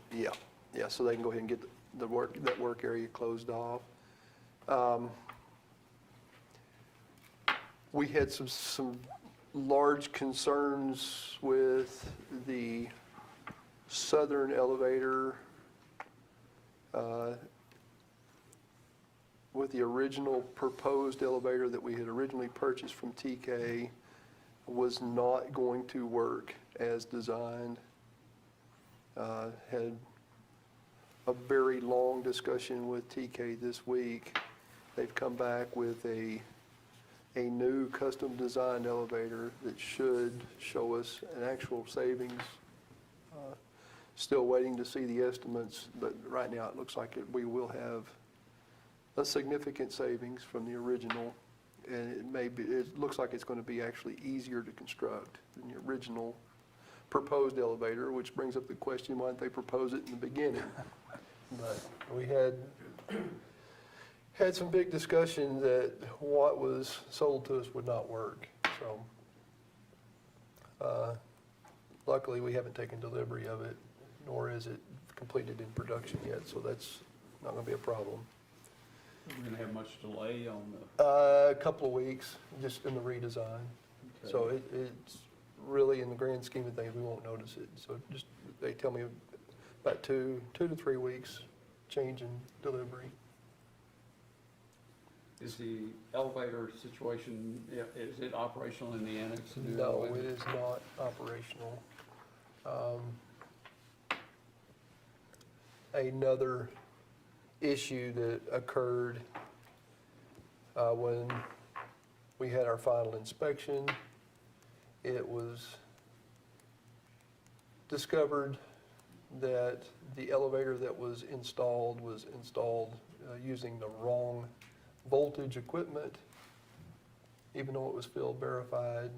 Yeah, so they can go ahead and get that work area closed off. We had some large concerns with the southern elevator, with the original proposed elevator that we had originally purchased from TK was not going to work as designed. Had a very long discussion with TK this week. They've come back with a new custom designed elevator that should show us an actual savings. Still waiting to see the estimates, but right now it looks like we will have a significant savings from the original, and it looks like it's going to be actually easier to construct than the original proposed elevator, which brings up the question, why didn't they propose it in the beginning? But we had some big discussion that what was sold to us would not work. So luckily, we haven't taken delivery of it, nor is it completed in production yet, so that's not going to be a problem. We're going to have much delay on the... A couple of weeks, just in the redesign. Okay. So it's really, in the grand scheme of things, we won't notice it. So just, they tell me about 2 to 3 weeks change in delivery. Is the elevator situation, is it operational in the annex? No, it is not operational. Another issue that occurred when we had our final inspection, it was discovered that the elevator that was installed using the wrong voltage equipment, even though it was field verified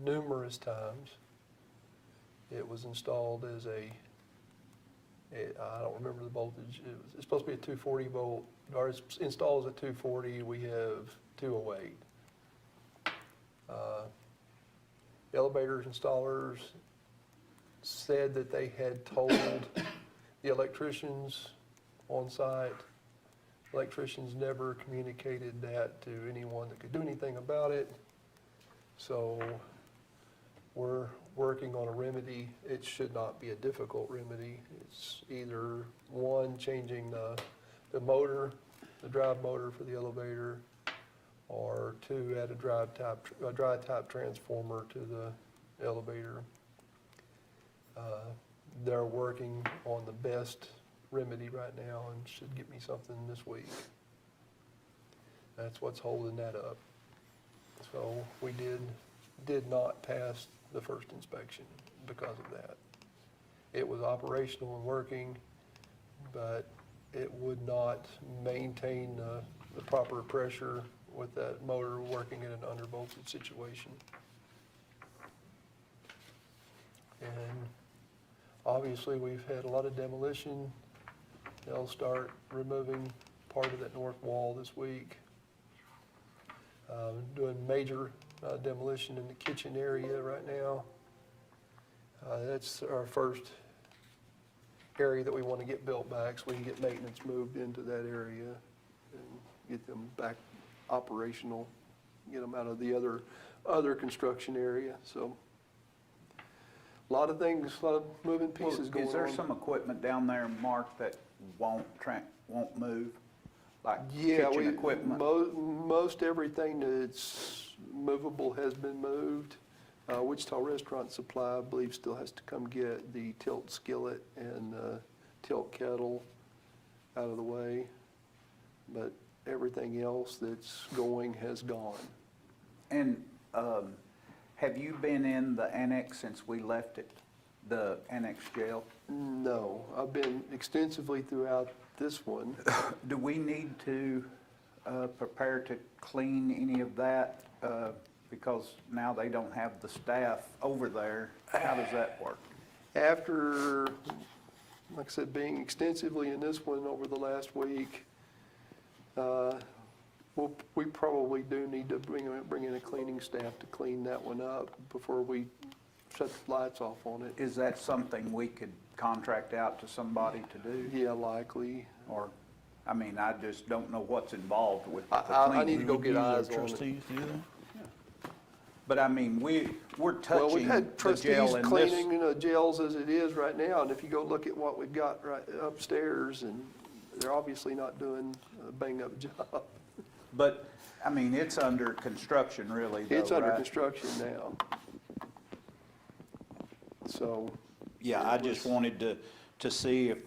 numerous times. It was installed as I don't remember the voltage. It's supposed to be a 240 volt. Ours installs at 240. We have 208. Elevators installers said that they had told the electricians on site. Electricians never communicated that to anyone that could do anything about it. So we're working on a remedy. It should not be a difficult remedy. It's either one, changing the motor, the drive motor for the elevator, or two, add a dry type transformer to elevator. They're working on the best remedy right now and should get me something this week. That's what's holding that up. So we did not pass the first inspection because of that. It was operational and working, but it would not maintain the proper pressure with that motor working in an undervoltage situation. And obviously, we've had a lot of demolition. They'll start removing part of that north wall this week. Doing major demolition in the kitchen area right now. That's our first area that we want to get built back so we can get maintenance moved into that area and get them back operational, get them out of the other construction area. So a lot of things, a lot of moving pieces going on. Is there some equipment down there, Mark, that won't move? Like kitchen equipment? Most everything that's movable has been moved. Wichita Restaurant Supply, I believe, still has to come get the tilt skillet and tilt kettle out of the way. But everything else that's going has gone. And have you been in the annex since we left it, the annex jail? No, I've been extensively throughout this one. Do we need to prepare to clean any of that? Because now they don't have the staff over there. How does that work? After, like I said, being extensively in this one over the last week, we probably do need to bring in a cleaning staff to clean that one up before we shut the lights off on it. Is that something we could contract out to somebody to do? Yeah, likely. Or, I mean, I just don't know what's involved with the I need to cleaning. go get eyes on it. Trustees do that? But I mean, we're Well, touching we've had the trustees jail in this. cleaning jails as it is right now, and if you go look at what we've got right upstairs, and they're obviously not doing a bang-up job. But, I mean, it's under construction really though, It's under right? construction now. So, Yeah, I just wanted to see if,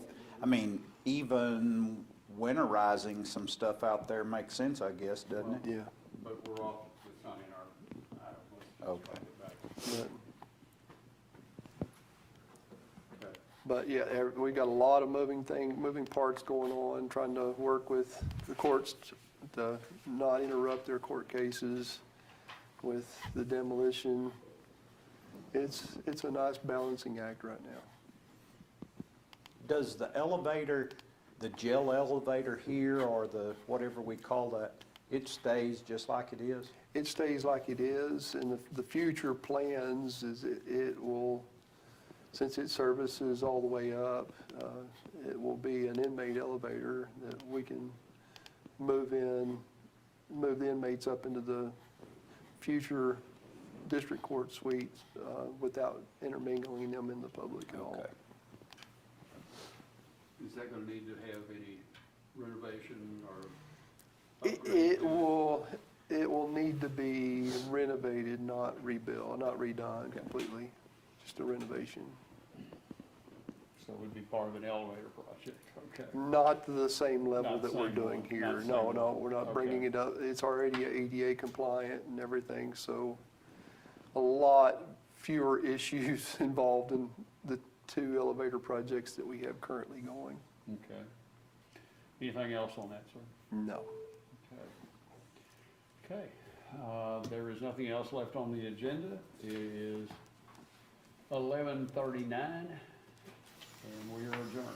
I mean, even winterizing some stuff out there makes sense, I guess, doesn't it? yeah. But we're off, it's not in our, I don't know. Okay. But yeah, we got a lot of moving parts going on, trying to work with the courts to not interrupt their court cases with the demolition. It's a nice balancing act right now. Does the elevator, the jail elevator here, or the, whatever we call that, it stays just like it is? It stays like it is, and the future plans is it will, since it services all the way up, it will be an inmate elevator that we can move the inmates up into the future district court suites without intermingling them in the public at all. Okay. Is that gonna need to have any renovation or? It will need to be renovated, not rebuilt, not redone completely, just a renovation. So it would be part of an elevator project, okay. Not to the same level Not that we're same doing one, here. not No, same no, one. we're not Okay. bringing it up. It's already ADA compliant and everything, so a lot fewer issues involved in the 2 elevator projects that we have currently going. Okay. Anything else on that, sir? No. Okay. There is nothing else left on the agenda. It is 11:39, and we are adjourned.